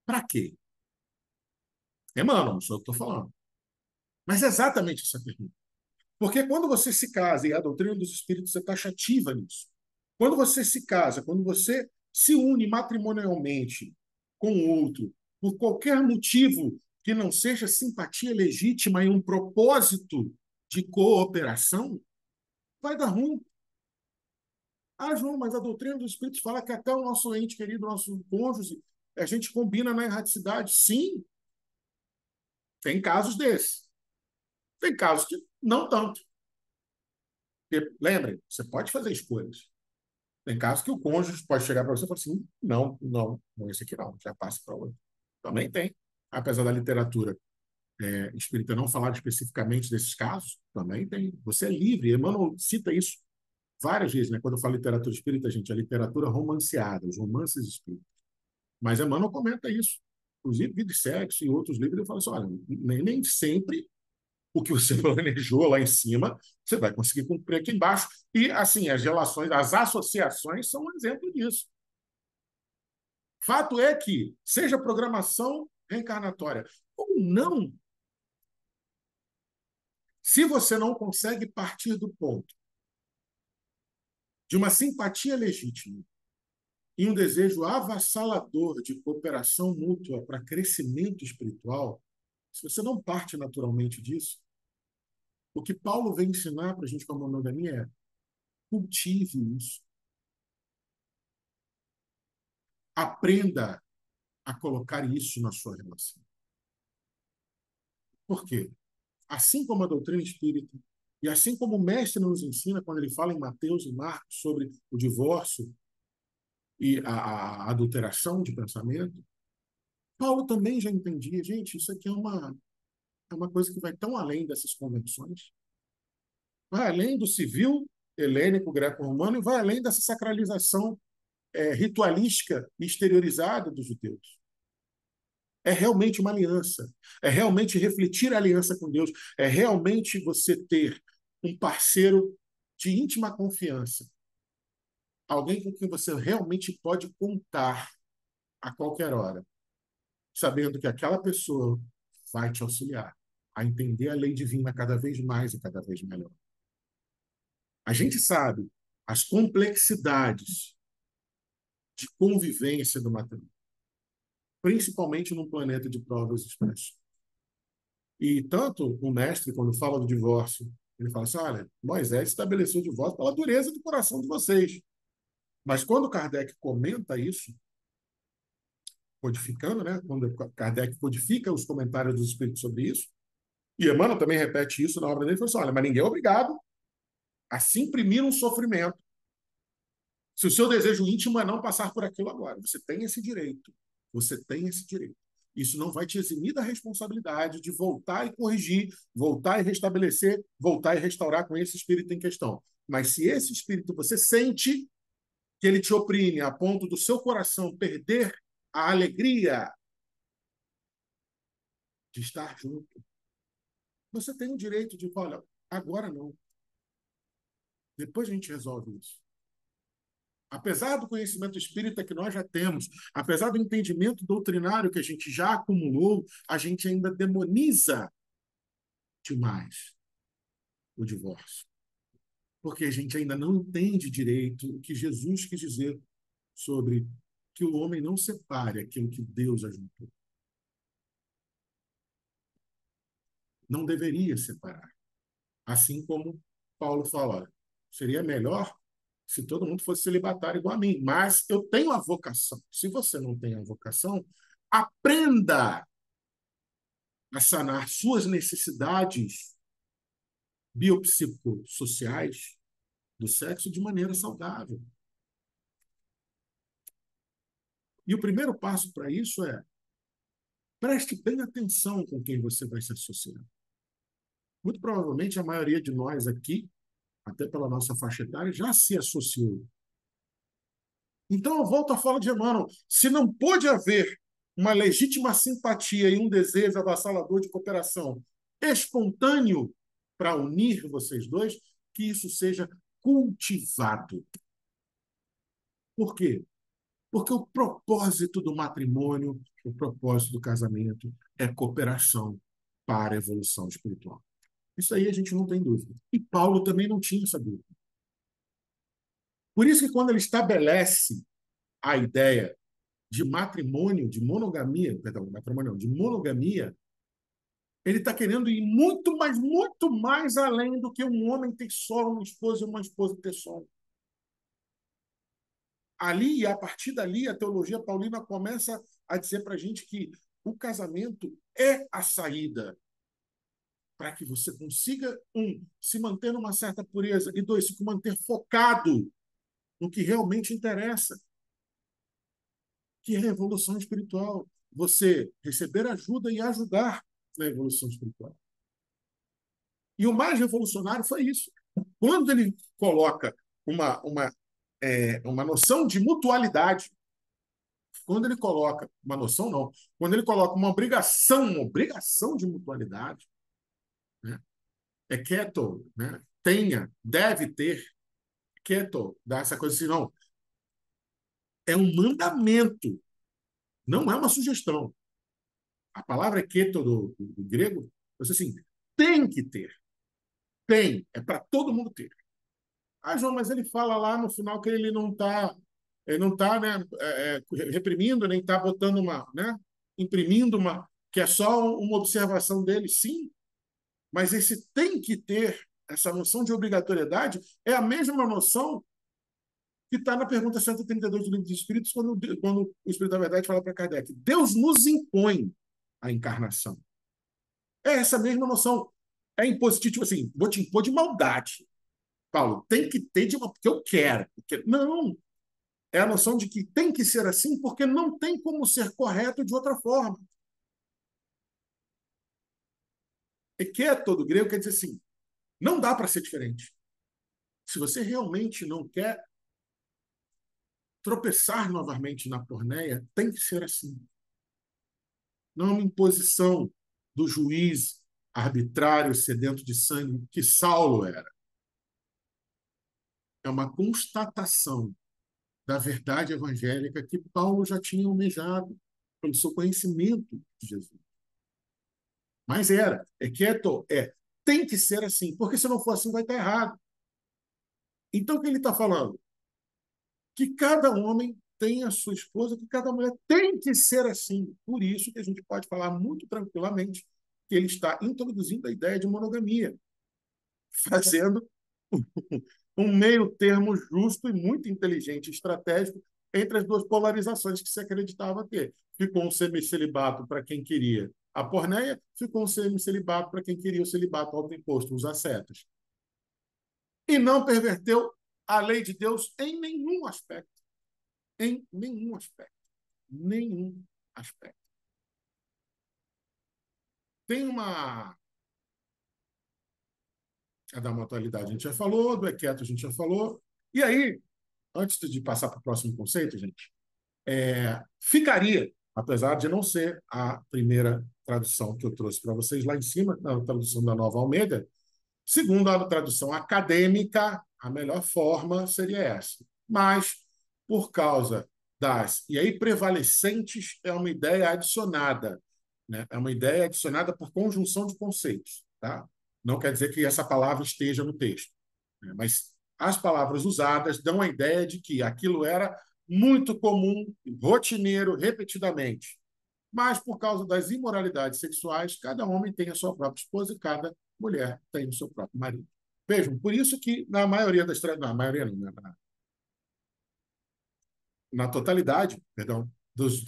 para quê? Emmanuel, não sou eu que estou falando. Mas é exatamente essa pergunta. Porque quando você se casa, e a doutrina dos espíritos é taxativa nisso, quando você se casa, quando você se une matrimonialmente com o outro, por qualquer motivo que não seja simpatia legítima e um propósito de cooperação, vai dar ruim. Ah, João, mas a doutrina dos espíritos fala que até o nosso ente querido, o nosso cônjuge, a gente combina na erraticidade. Sim, tem casos desses. Tem casos que não tanto. Porque, lembrem, você pode fazer escolhas. Tem casos que o cônjuge pode chegar para você e falar assim, não, esse aqui não, já passa para outro. Também tem. Apesar da literatura espírita não falar especificamente desses casos, também tem. Você é livre. Emmanuel cita isso várias vezes, né? Quando eu falo literatura espírita, gente, a literatura romanceada, os romances espíritas. Mas Emmanuel comenta isso. Inclusive, Vida e Sexo e outros livros, ele fala assim, olha, nem sempre O que você planejou lá em cima, você vai conseguir cumprir aqui embaixo. E, assim, as relações, as associações são um exemplo disso. Fato é que, seja programação reencarnatória ou não, se você não consegue partir do ponto de uma simpatia legítima e um desejo avassalador de cooperação mútua para crescimento espiritual, se você não parte naturalmente disso, o que Paulo vem ensinar para a gente com a monogamia é cultive isso. Aprenda a colocar isso na sua relação. Por quê? Assim como a doutrina espírita, e assim como o mestre nos ensina, quando ele fala em Mateus e Marcos sobre o divórcio e a adulteração de pensamento, Paulo também já entendia, gente, isso aqui é uma coisa que vai tão além dessas convenções, vai além do civil helênico, greco-romano, e vai além dessa sacralização ritualística e exteriorizada dos judeus. É realmente uma aliança, é realmente refletir a aliança com Deus, é realmente você ter um parceiro de íntima confiança, alguém com quem você realmente pode contar a qualquer hora, sabendo que aquela pessoa vai te auxiliar a entender a lei divina cada vez mais e cada vez melhor. A gente sabe as complexidades de convivência do matrimônio, principalmente num planeta de provas e expressões. E tanto o mestre, quando fala do divórcio, ele fala assim, olha, Moisés estabeleceu o divórcio pela dureza do coração de vocês. Mas quando Kardec comenta isso, codificando, né? Quando Kardec codifica os comentários dos espíritos sobre isso, e Emmanuel também repete isso na obra dele, ele fala assim, olha, mas ninguém é obrigado a se imprimir um sofrimento se o seu desejo íntimo é não passar por aquilo agora. Você tem esse direito. Você tem esse direito. Isso não vai te eximir da responsabilidade de voltar e corrigir, voltar e restabelecer, voltar e restaurar com esse espírito em questão. Mas se esse espírito você sente que ele te oprime a ponto do seu coração perder a alegria de estar junto, você tem o direito de falar, olha, agora não. Depois a gente resolve isso. Apesar do conhecimento espírita que nós já temos, apesar do entendimento doutrinário que a gente já acumulou, a gente ainda demoniza demais o divórcio. Porque a gente ainda não entende direito o que Jesus quis dizer sobre que o homem não separe aquilo que Deus ajuntou. Não deveria separar. Assim como Paulo fala, seria melhor se todo mundo fosse celibatário igual a mim. Mas eu tenho a vocação. Se você não tem a vocação, aprenda a sanar suas necessidades biopsicossociais do sexo de maneira saudável. E o primeiro passo para isso é preste bem atenção com quem você vai se associar. Muito provavelmente a maioria de nós aqui, até pela nossa faixa etária, já se associou. Então, eu volto à fala de Emmanuel. Se não pôde haver uma legítima simpatia e um desejo avassalador de cooperação espontâneo para unir vocês dois, que isso seja cultivado. Por quê? Porque o propósito do matrimônio, o propósito do casamento é cooperação para a evolução espiritual. Isso aí a gente não tem dúvida. E Paulo também não tinha essa dúvida. Por isso que quando ele estabelece a ideia de matrimônio, de monogamia, perdão, matrimônio não, de monogamia, ele está querendo ir muito mais além do que um homem ter só uma esposa e uma esposa ter só. Ali, e a partir dali, a teologia paulina começa a dizer para a gente que o casamento é a saída para que você consiga, se manter numa certa pureza, e dois, se manter focado no que realmente interessa, que é a evolução espiritual. Você receber ajuda e ajudar na evolução espiritual. E o mais revolucionário foi isso. Quando ele coloca uma noção de mutualidade, quando ele coloca uma noção, não, quando ele coloca uma obrigação de mutualidade, né? É keto, né? Tenha, deve ter, keto, dá essa coisa assim, não. É um mandamento, não é uma sugestão. A palavra keto do grego, você assim, tem que ter. Tem, é para todo mundo ter. Ah, João, mas ele fala lá no final que ele não tá, né, reprimindo, nem está botando uma, né, imprimindo uma, que é só uma observação dele, sim, mas esse tem que ter, essa noção de obrigatoriedade, é a mesma noção que está na pergunta 132 do Livro dos Espíritos, quando o Espírito da Verdade fala para Kardec: Deus nos impõe a encarnação. É essa mesma noção. É impositivo, tipo assim, vou te impor de maldade. Paulo, tem que ter de uma, porque eu quero. Porque, não, é a noção de que tem que ser assim porque não tem como ser correto de outra forma. E que é todo grego quer dizer assim, não dá para ser diferente. Se você realmente não quer tropeçar novamente na porneia, tem que ser assim. Não é uma imposição do juiz arbitrário, sedento de sangue, que Saulo era. É uma constatação da verdade evangélica que Paulo já tinha almejado pelo seu conhecimento de Jesus. Mas tem que ser assim, porque se não for assim vai estar errado. Então o que ele está falando? Que cada homem tem a sua esposa, que cada mulher tem que ser assim. Por isso que a gente pode falar muito tranquilamente que ele está introduzindo a ideia de monogamia, fazendo um meio termo justo e muito inteligente, estratégico, entre as duas polarizações que se acreditava ter. Ficou um semicelibato para quem queria a porneia, ficou um semicelibato para quem queria o celibato autoimposto, os ascetas. E não perverteu a lei de Deus em nenhum aspecto. Em nenhum aspecto. Nenhum aspecto. Tem uma... A da mortalidade a gente já falou, do equieto a gente já falou. E aí, antes de passar para o próximo conceito, gente, ficaria, apesar de não ser a primeira tradução que eu trouxe para vocês lá em cima, na tradução da Nova Almeida, segundo a tradução acadêmica, a melhor forma seria essa. Mas, por causa das... E aí, prevalecentes é uma ideia adicionada, né? É uma ideia adicionada por conjunção de conceitos. Tá? Não quer dizer que essa palavra esteja no texto, né? Mas as palavras usadas dão a ideia de que aquilo era muito comum, rotineiro, repetidamente. Mas, por causa das imoralidades sexuais, cada homem tem a sua própria esposa e cada mulher tem o seu próprio marido. Vejam, por isso que na maioria das... Na maioria não, na totalidade, perdão, dos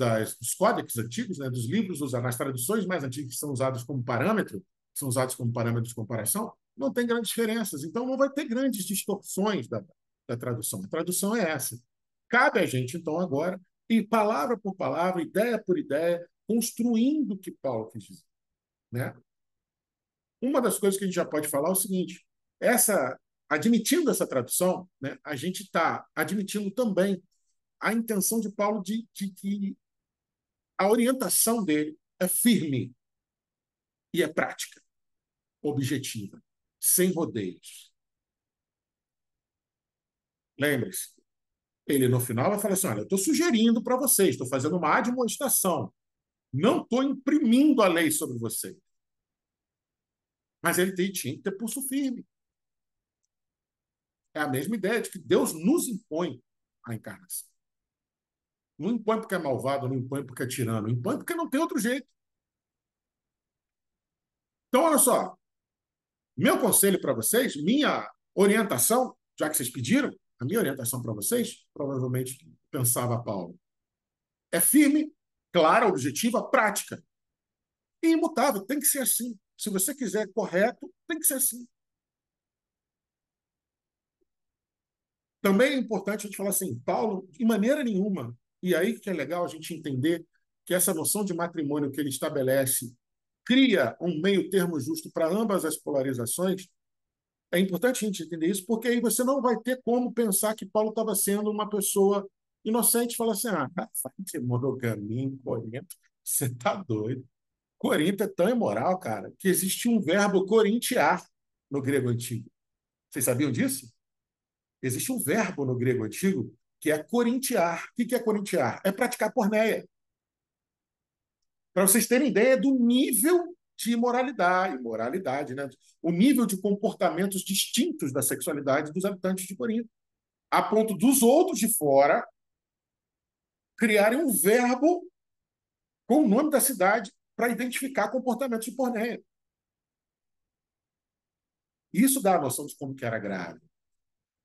códex antigos, né, dos livros, nas traduções mais antigas que são usadas como parâmetro, são usados como parâmetros de comparação, não tem grandes diferenças. Então, não vai ter grandes distorções da tradução. A tradução é essa. Cabe a gente, então, agora, e palavra por palavra, ideia por ideia, construindo o que Paulo quis dizer. Né? Uma das coisas que a gente já pode falar é o seguinte: admitindo essa tradução, né, a gente está admitindo também a intenção de Paulo de que a orientação dele é firme e é prática, objetiva, sem rodeios. Lembre-se, ele no final vai falar assim: olha, eu estou sugerindo para vocês, estou fazendo uma admoestação, não estou imprimindo a lei sobre vocês. Mas ele tinha que ter pulso firme. É a mesma ideia de que Deus nos impõe a encarnação. Não impõe porque é malvado, não impõe porque é tirano, impõe porque não tem outro jeito. Então, olha só, meu conselho para vocês, minha orientação, já que vocês pediram, a minha orientação para vocês, provavelmente pensava Paulo, é firme, clara, objetiva, prática. E imutável, tem que ser assim. Se você quiser correto, tem que ser assim. Também é importante a gente falar assim, Paulo, de maneira nenhuma, e aí que é legal a gente entender que essa noção de matrimônio que ele estabelece cria um meio termo justo para ambas as polarizações. É importante a gente entender isso, porque aí você não vai ter como pensar que Paulo estava sendo uma pessoa inocente e falar assim: vai ter monogamia em Corinto, você está doido. Corinto é tão imoral, cara, que existe um verbo corintiar no grego antigo. Vocês sabiam disso? Existe um verbo no grego antigo que é corintiar. O que é corintiar? É praticar porneia. Para vocês terem ideia do nível de imoralidade, né? O nível de comportamentos distintos da sexualidade dos habitantes de Corinto, a ponto dos outros de fora criarem um verbo com o nome da cidade para identificar comportamentos de porneia. Isso dá a noção de como que era grave.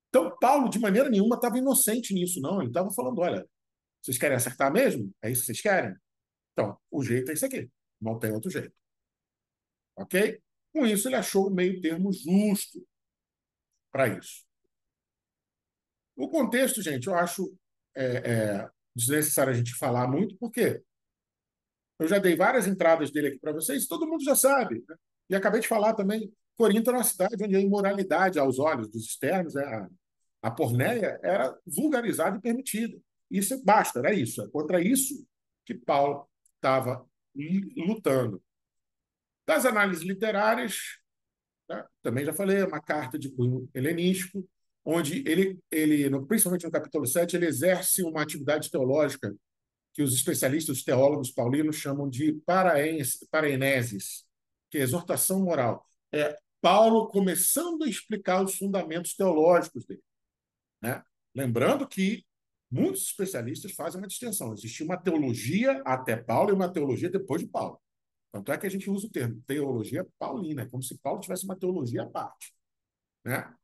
Então, Paulo, de maneira nenhuma, estava inocente nisso, não. Ele estava falando, olha, vocês querem acertar mesmo? É isso que vocês querem? Então, o jeito é esse aqui. Não tem outro jeito. Ok? Com isso, ele achou o meio termo justo para isso. O contexto, gente, eu acho desnecessário a gente falar muito, porque eu já dei várias entradas dele aqui para vocês, todo mundo já sabe, né? E acabei de falar também, Corinto era uma cidade onde a imoralidade aos olhos dos externos, né? A porneia era vulgarizada e permitida. Isso basta, era isso. É contra isso que Paulo estava lutando. Das análises literárias, né? Também já falei, é uma carta de cunho helenístico, onde principalmente no capítulo 7, ele exerce uma atividade teológica que os especialistas, os teólogos paulinos, chamam de paraeneses, que é exortação moral. É Paulo começando a explicar os fundamentos teológicos dele, né? Lembrando que muitos especialistas fazem uma distinção. Existia uma teologia até Paulo e uma teologia depois de Paulo. Tanto é que a gente usa o termo teologia paulina, como se Paulo tivesse uma teologia à parte, né?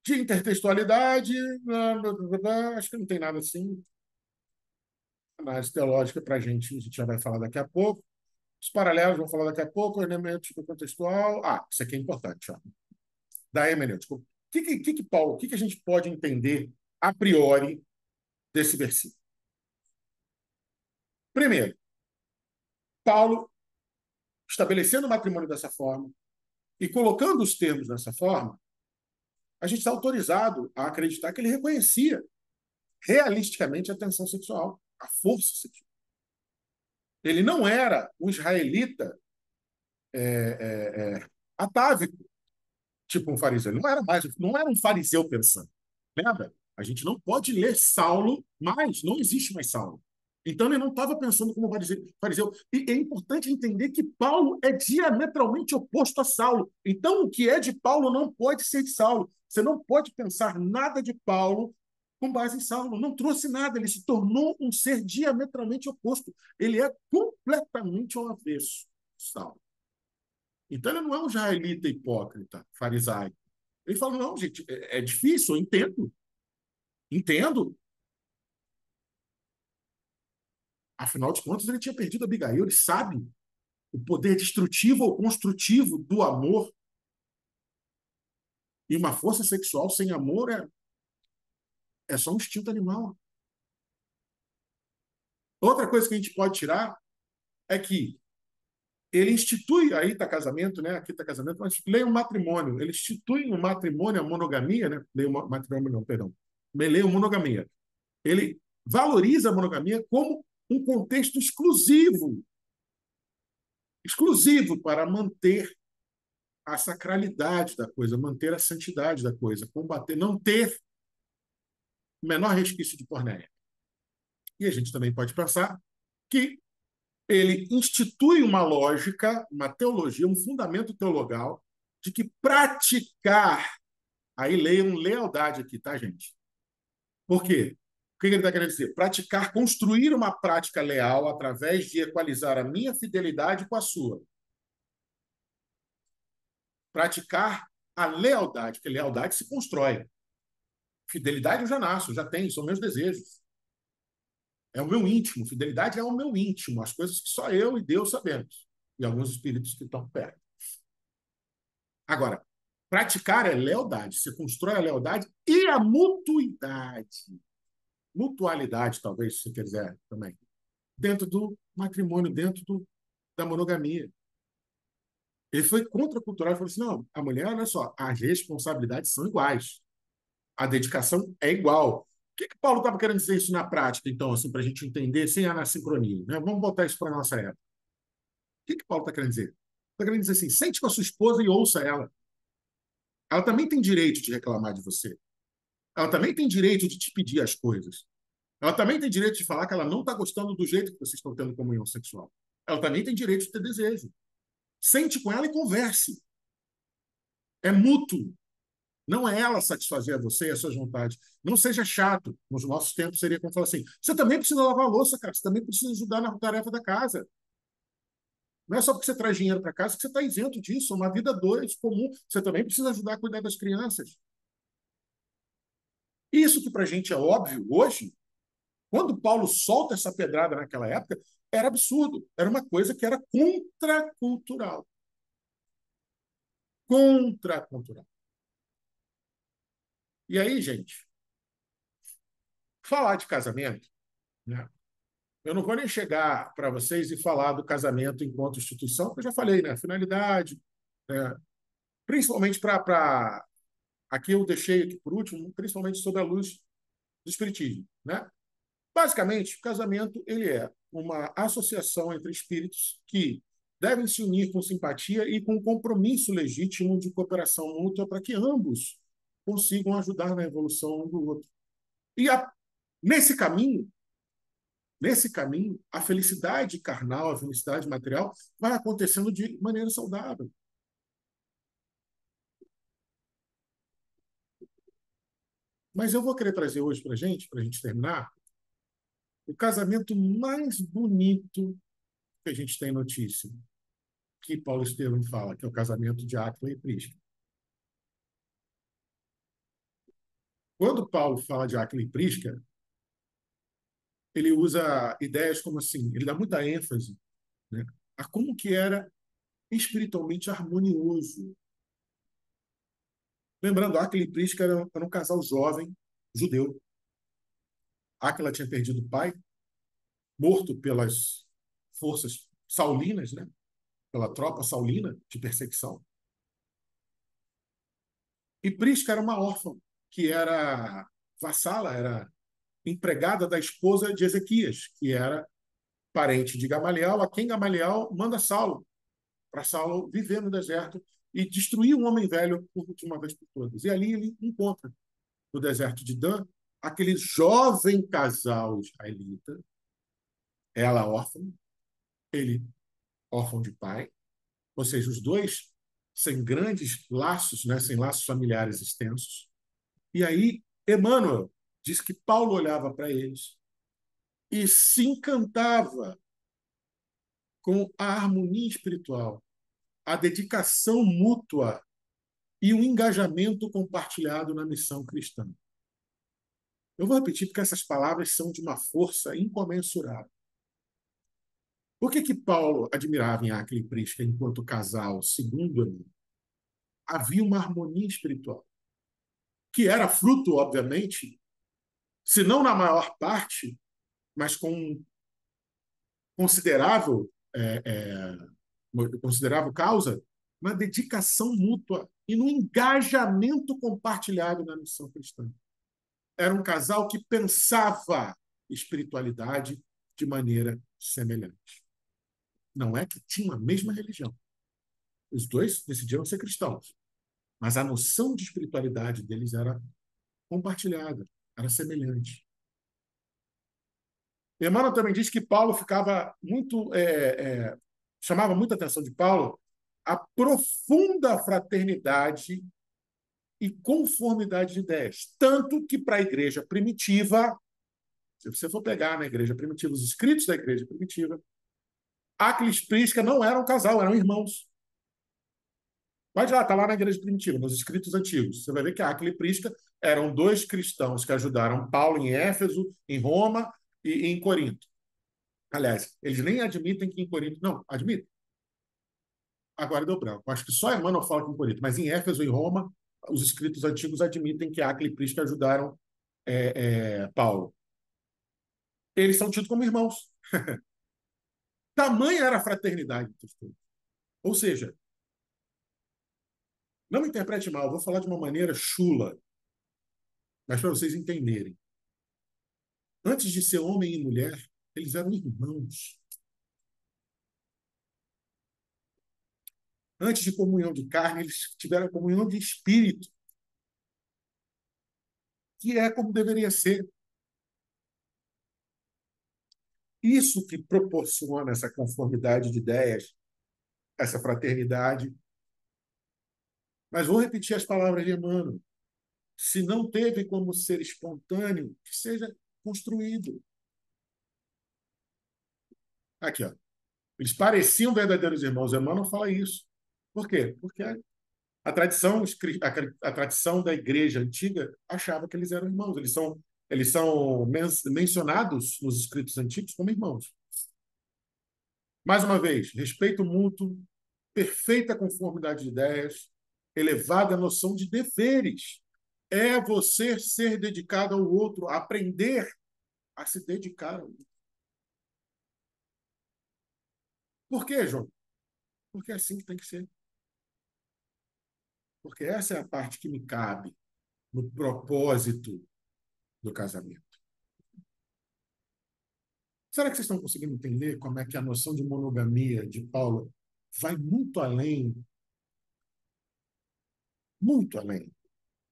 De intertextualidade, acho que não tem nada assim. Análise teológica para a gente já vai falar daqui a pouco. Os paralelos, vamos falar daqui a pouco. Hermenêutica contextual. Isso aqui é importante. Ó. Da hermenêutica. O que a gente pode entender a priori desse versículo? Primeiro, Paulo, estabelecendo o matrimônio dessa forma e colocando os termos dessa forma, a gente está autorizado a acreditar que ele reconhecia realisticamente a tensão sexual, a força sexual. Ele não era um israelita atávico, tipo um fariseu. Ele não era um fariseu pensando. Lembra? A gente não pode ler Saulo mais, não existe mais Saulo. Então ele não estava pensando como fariseu. E é importante entender que Paulo é diametralmente oposto a Saulo. Então o que é de Paulo não pode ser de Saulo. Você não pode pensar nada de Paulo com base em Saulo. Não trouxe nada, ele se tornou um ser diametralmente oposto. Ele é completamente ao avesso de Saulo. Então ele não é um israelita hipócrita, farisaico. Ele fala, não, gente, é difícil, eu entendo. Entendo. Afinal de contas, ele tinha perdido Abigail, ele sabe o poder destrutivo ou construtivo do amor. E uma força sexual sem amor é só um instinto animal. Outra coisa que a gente pode tirar é que ele institui, aí está casamento, né? Aqui está casamento, mas leia um matrimônio. Ele institui um matrimônio, a monogamia, né? Leia um matrimônio, não, perdão. Leia uma monogamia. Ele valoriza a monogamia como um contexto exclusivo para manter a sacralidade da coisa, manter a santidade da coisa, combater, não ter o menor resquício de porneia. E a gente também pode pensar que ele institui uma lógica, uma teologia, um fundamento teologal de que praticar, aí leiam lealdade aqui, tá, gente? Por quê? O que ele está querendo dizer? Praticar, construir uma prática leal através de equalizar a minha fidelidade com a sua. Praticar a lealdade, porque lealdade se constrói. Fidelidade eu já nasço, já tenho, são meus desejos. É o meu íntimo, fidelidade é o meu íntimo, as coisas que só eu e Deus sabemos, e alguns espíritos que estão perto. Agora, praticar é lealdade, você constrói a lealdade e a mutuidade. Mutualidade, talvez, se você quiser também. Dentro do matrimônio, da monogamia. Ele foi contracultural e falou assim, não, a mulher, olha só, as responsabilidades são iguais. A dedicação é igual. O que Paulo estava querendo dizer isso na prática, então, assim, para a gente entender sem anassincronia? Né? Vamos botar isso para a nossa época. que Paulo está querendo dizer? Está querendo dizer assim, sente com a sua esposa e ouça ela. Ela também tem direito de reclamar de você. Ela também tem direito de te pedir as coisas. Ela também tem direito de falar que ela não está gostando do jeito que vocês estão tendo comunhão sexual. Ela também tem direito de ter desejo. Sente com ela e converse. É mútuo. Não é ela satisfazer a você e as suas vontades. Não seja chato. Nos nossos tempos seria como falar assim, você também precisa lavar a louça, cara. Você também precisa ajudar na tarefa da casa. Não é só porque você traz dinheiro para casa que você está isento disso. É uma vida dois, comum. Você também precisa ajudar a cuidar das crianças. Isso que para a gente é óbvio hoje, quando Paulo solta essa pedrada naquela época, era absurdo. Era uma coisa que era contracultural. Contracultural. E aí, gente, falar de casamento, né? Eu não vou nem chegar para vocês e falar do casamento enquanto instituição, porque eu já falei, né? Finalidade, né? Principalmente para. Aqui eu deixei aqui por último, principalmente sob a luz do Espiritismo, né? Basicamente, o casamento ele é uma associação entre espíritos que devem se unir com simpatia e com compromisso legítimo de cooperação mútua para que ambos consigam ajudar na evolução um do outro. E nesse caminho, a felicidade carnal, a felicidade material vai acontecendo de maneira saudável. Mas eu vou querer trazer hoje para a gente terminar, o casamento mais bonito que a gente tem notícia, que Paulo Estevam fala, que é o casamento de Áquila e Prisca. Quando Paulo fala de Áquila e Prisca, ele usa ideias como assim, ele dá muita ênfase, né, a como que era espiritualmente harmonioso. Lembrando, Áquila e Prisca era um casal jovem, judeu. Áquila tinha perdido o pai, morto pelas forças saulinas, né, pela tropa saulina de perseguição. E Prisca era uma órfã, que era vassala, era empregada da esposa de Ezequias, que era parente de Gamaliel, a quem Gamaliel manda Saulo, para Saulo viver no deserto e destruir um homem velho de uma vez por todas. E ali ele encontra, no deserto de Dan, aquele jovem casal israelita, ela órfã, ele órfão de pai, ou seja, os dois sem grandes laços, né, sem laços familiares extensos. E aí, Emmanuel diz que Paulo olhava para eles e se encantava com a harmonia espiritual, a dedicação mútua e o engajamento compartilhado na missão cristã. Eu vou repetir porque essas palavras são de uma força incomensurável. Por que Paulo admirava em Áquila e Prisca enquanto casal, segundo ele? Havia uma harmonia espiritual, que era fruto, obviamente, se não na maior parte, mas com considerável, considerável causa, na dedicação mútua e no engajamento compartilhado na missão cristã. Era um casal que pensava espiritualidade de maneira semelhante. Não é que tinham a mesma religião. Os dois decidiram ser cristãos, mas a noção de espiritualidade deles era compartilhada, era semelhante. Emmanuel também diz que Paulo ficava muito, chamava muita atenção de Paulo a profunda fraternidade e conformidade de ideias. Tanto que para a igreja primitiva, se você for pegar na igreja primitiva, os escritos da igreja primitiva, Áquila e Prisca não eram um casal, eram irmãos. Pode lá, está lá na igreja primitiva, nos escritos antigos. Você vai ver que Áquila e Prisca eram dois cristãos que ajudaram Paulo em Éfeso, em Roma e em Corinto. Aliás, eles nem admitem que em Corinto... Não, admitem. Agora deu branco. Acho que só Emmanuel fala que em Corinto, mas em Éfeso e Roma, os escritos antigos admitem que Áquila e Prisca ajudaram Paulo. Eles são tidos como irmãos. Tamanha era a fraternidade entre os dois. Ou seja, não me interprete mal, eu vou falar de uma maneira chula, mas para vocês entenderem. Antes de ser homem e mulher, eles eram irmãos. Antes de comunhão de carne, eles tiveram comunhão de espírito, que é como deveria ser. Isso que proporciona essa conformidade de ideias, essa fraternidade. Mas vou repetir as palavras de Emmanuel. Se não teve como ser espontâneo, que seja construído. Aqui, ó. Eles pareciam verdadeiros irmãos. Emmanuel fala isso. Por quê? Porque a tradição, a tradição da igreja antiga achava que eles eram irmãos. Eles são mencionados nos escritos antigos como irmãos. Mais uma vez, respeito mútuo, perfeita conformidade de ideias, elevada noção de deveres. É você ser dedicado ao outro, aprender a se dedicar ao outro. Por quê, João? Porque é assim que tem que ser. Porque essa é a parte que me cabe no propósito do casamento. Será que vocês estão conseguindo entender como é que a noção de monogamia de Paulo vai muito além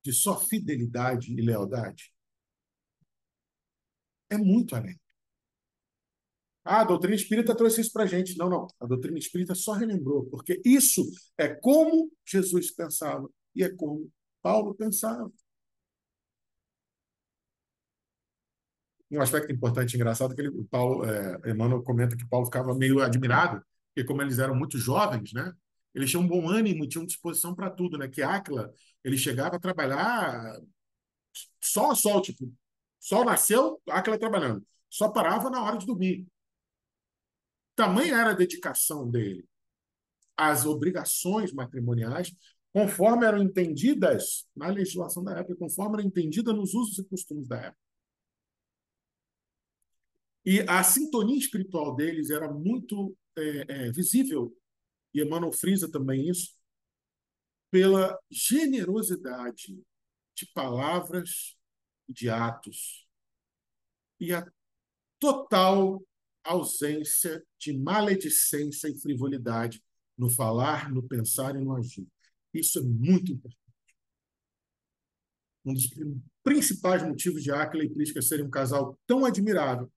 de só fidelidade e lealdade? É muito além. Ah, a doutrina espírita trouxe isso para a gente. Não, não. A doutrina espírita só relembrou, porque isso é como Jesus pensava e é como Paulo pensava. Um aspecto importante e engraçado é que Emmanuel comenta que Paulo ficava meio admirado, porque como eles eram muito jovens, né? Eles tinham um bom ânimo, tinham disposição para tudo, né? Que Áquila, ele chegava a trabalhar sol a sol, tipo, sol nasceu, Áquila trabalhando. Só parava na hora de dormir. Tamanha era a dedicação dele às obrigações matrimoniais, conforme eram entendidas na legislação da época, conforme eram entendidas nos usos e costumes da época. E a sintonia espiritual deles era muito visível, e Emmanuel frisa também isso, pela generosidade de palavras e de atos, e a total ausência de maledicência e frivolidade no falar, no pensar e no agir. Isso é muito importante. Um dos principais motivos de Áquila e Prisca serem um casal tão admirável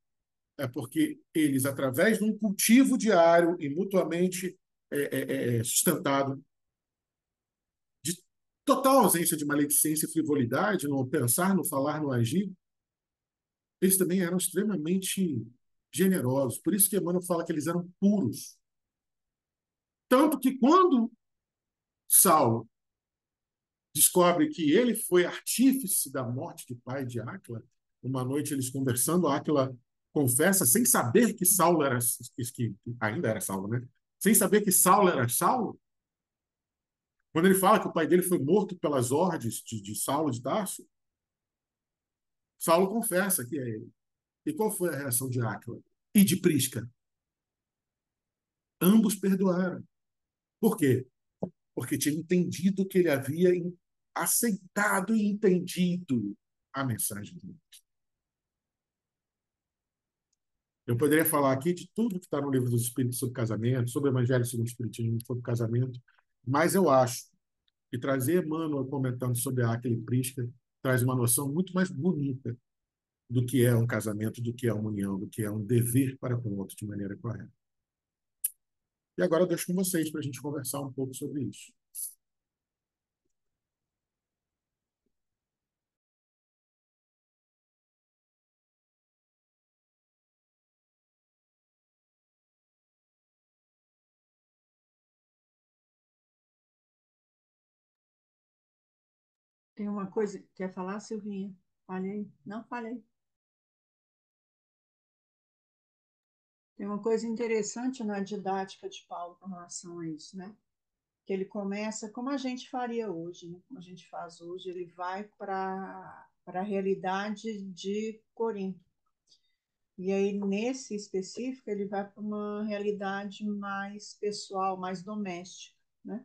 é porque eles, através de um cultivo diário e mutuamente sustentado, de total ausência de maledicência e frivolidade no pensar, no falar, no agir, eles também eram extremamente generosos. Por isso que Emmanuel fala que eles eram puros. Tanto que quando Saulo descobre que ele foi artífice da morte de pai de Áquila, uma noite eles conversando, Áquila confessa, sem saber que Saulo era, que ainda era Saulo, né? Sem saber que Saulo era Saulo, quando ele fala que o pai dele foi morto pelas ordens de Saulo de Tarso, Saulo confessa que é ele. E qual foi a reação de Áquila e de Prisca? Ambos perdoaram. Por quê? Porque tinha entendido que ele havia aceitado e entendido a mensagem dele. Eu poderia falar aqui de tudo que está no livro dos Espíritos sobre casamento, sobre o Evangelho segundo o Espiritismo sobre casamento, mas eu acho que trazer Emmanuel comentando sobre Áquila e Prisca traz uma noção muito mais bonita do que é um casamento, do que é uma união, do que é um dever para com o outro de maneira correta. E agora eu deixo com vocês para a gente conversar um pouco sobre isso. Tem uma coisa, quer falar, Silvinha? Falei? Não falei. Tem uma coisa interessante na didática de Paulo com relação a isso, né? Que ele começa como a gente faria hoje, né? Como a gente faz hoje, ele vai para a realidade de Corinto. E aí, nesse específico, ele vai para uma realidade mais pessoal, mais doméstica, né?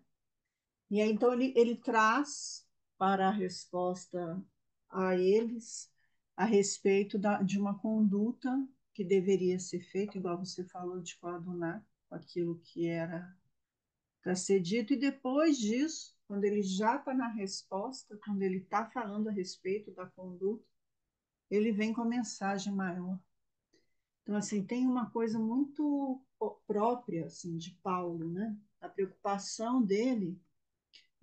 E aí, então, ele traz para a resposta a eles a respeito de uma conduta que deveria ser feita, igual você falou, de coadunar com aquilo que era para ser dito, e depois disso, quando ele já está na resposta, quando ele está falando a respeito da conduta, ele vem com a mensagem maior. Então, assim, tem uma coisa muito própria, assim, de Paulo, né? A preocupação dele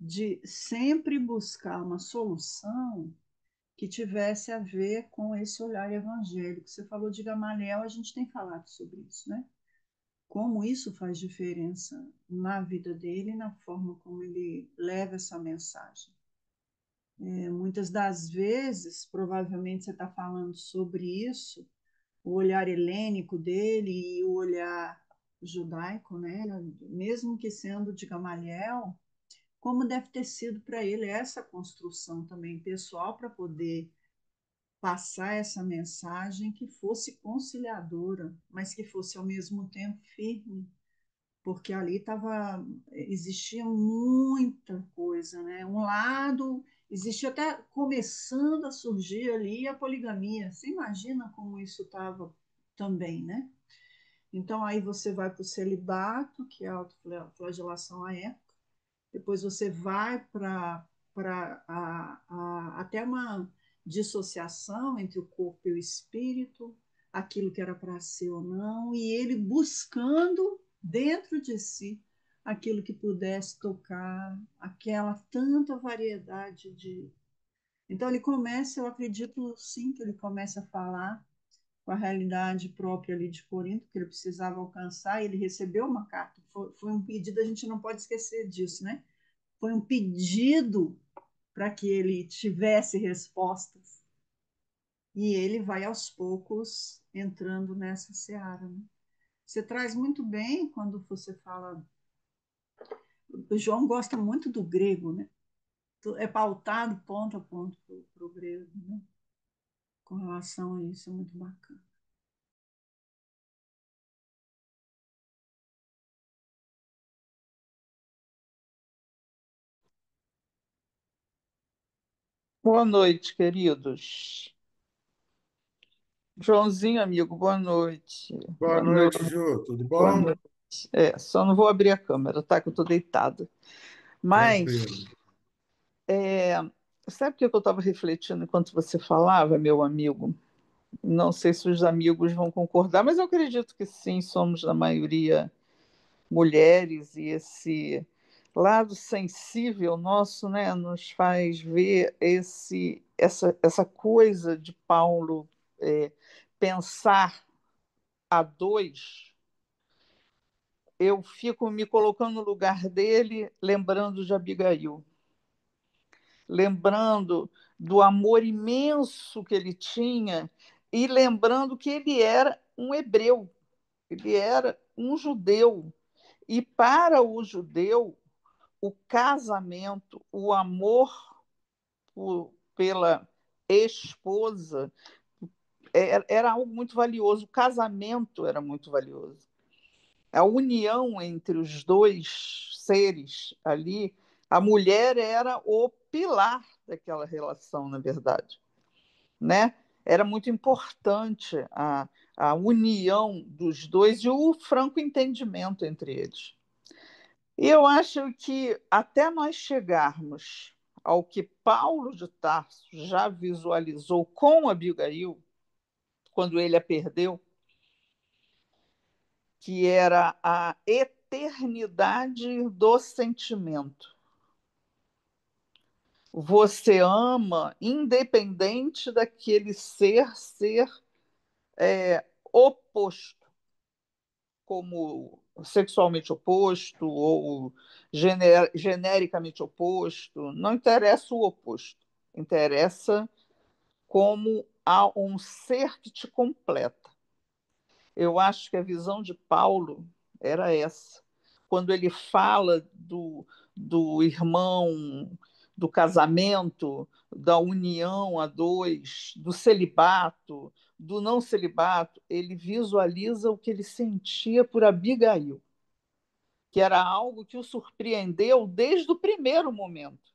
de sempre buscar uma solução que tivesse a ver com esse olhar evangélico. Você falou de Gamaliel, a gente tem falado sobre isso, né? Como isso faz diferença na vida dele, na forma como ele leva essa mensagem. Muitas das vezes, provavelmente você está falando sobre isso, o olhar helênico dele e o olhar judaico, né? Mesmo que sendo de Gamaliel, como deve ter sido para ele essa construção também pessoal para poder passar essa mensagem que fosse conciliadora, mas que fosse ao mesmo tempo firme, porque ali existia muita coisa, né? Um lado, existia até começando a surgir ali a poligamia. Você imagina como isso estava também, né? Então aí você vai para o celibato, que é a autoflagelação à época, depois você vai para até uma dissociação entre o corpo e o espírito, aquilo que era para ser ou não, e ele buscando dentro de si aquilo que pudesse tocar aquela tanta variedade de. Então ele começa, eu acredito sim que ele começa a falar com a realidade própria ali de Corinto, que ele precisava alcançar, e ele recebeu uma carta, foi um pedido, a gente não pode esquecer disso, né? Foi um pedido para que ele tivesse respostas. E ele vai aos poucos entrando nessa seara. Né? Você traz muito bem quando você fala. O João gosta muito do grego, né? É pautado ponto a ponto para o grego, né? Com relação a isso, é muito bacana. Boa noite, queridos. Joãozinho, amigo, boa noite. Boa noite, Ju. Tudo Boa bom? noite. Só não vou abrir a câmera, tá? Que eu estou deitada. Mas, Tranquilo. sabe o que eu estava refletindo enquanto você falava, meu amigo? Não sei se os amigos vão concordar, mas eu acredito que sim, somos na maioria mulheres, e esse lado sensível nosso, né, nos faz ver essa coisa de Paulo pensar a dois. Eu fico me colocando no lugar dele, lembrando de Abigail, lembrando do amor imenso que ele tinha e lembrando que ele era um hebreu, ele era um judeu. E para o judeu, o casamento, o amor pela esposa era algo muito valioso, o casamento era muito valioso. A união entre os dois seres ali, a mulher era o pilar daquela relação, na verdade, né? Era muito importante a união dos dois e o franco entendimento entre eles. E eu acho que até nós chegarmos ao que Paulo de Tarso já visualizou com Abigail, quando ele a perdeu, que era a eternidade do sentimento. Você ama independente daquele ser oposto, como sexualmente oposto ou genericamente oposto, não interessa o oposto, interessa como há um ser que te completa. Eu acho que a visão de Paulo era essa. Quando ele fala do irmão, do casamento, da união a dois, do celibato, do não celibato, ele visualiza o que ele sentia por Abigail, que era algo que o surpreendeu desde o primeiro momento.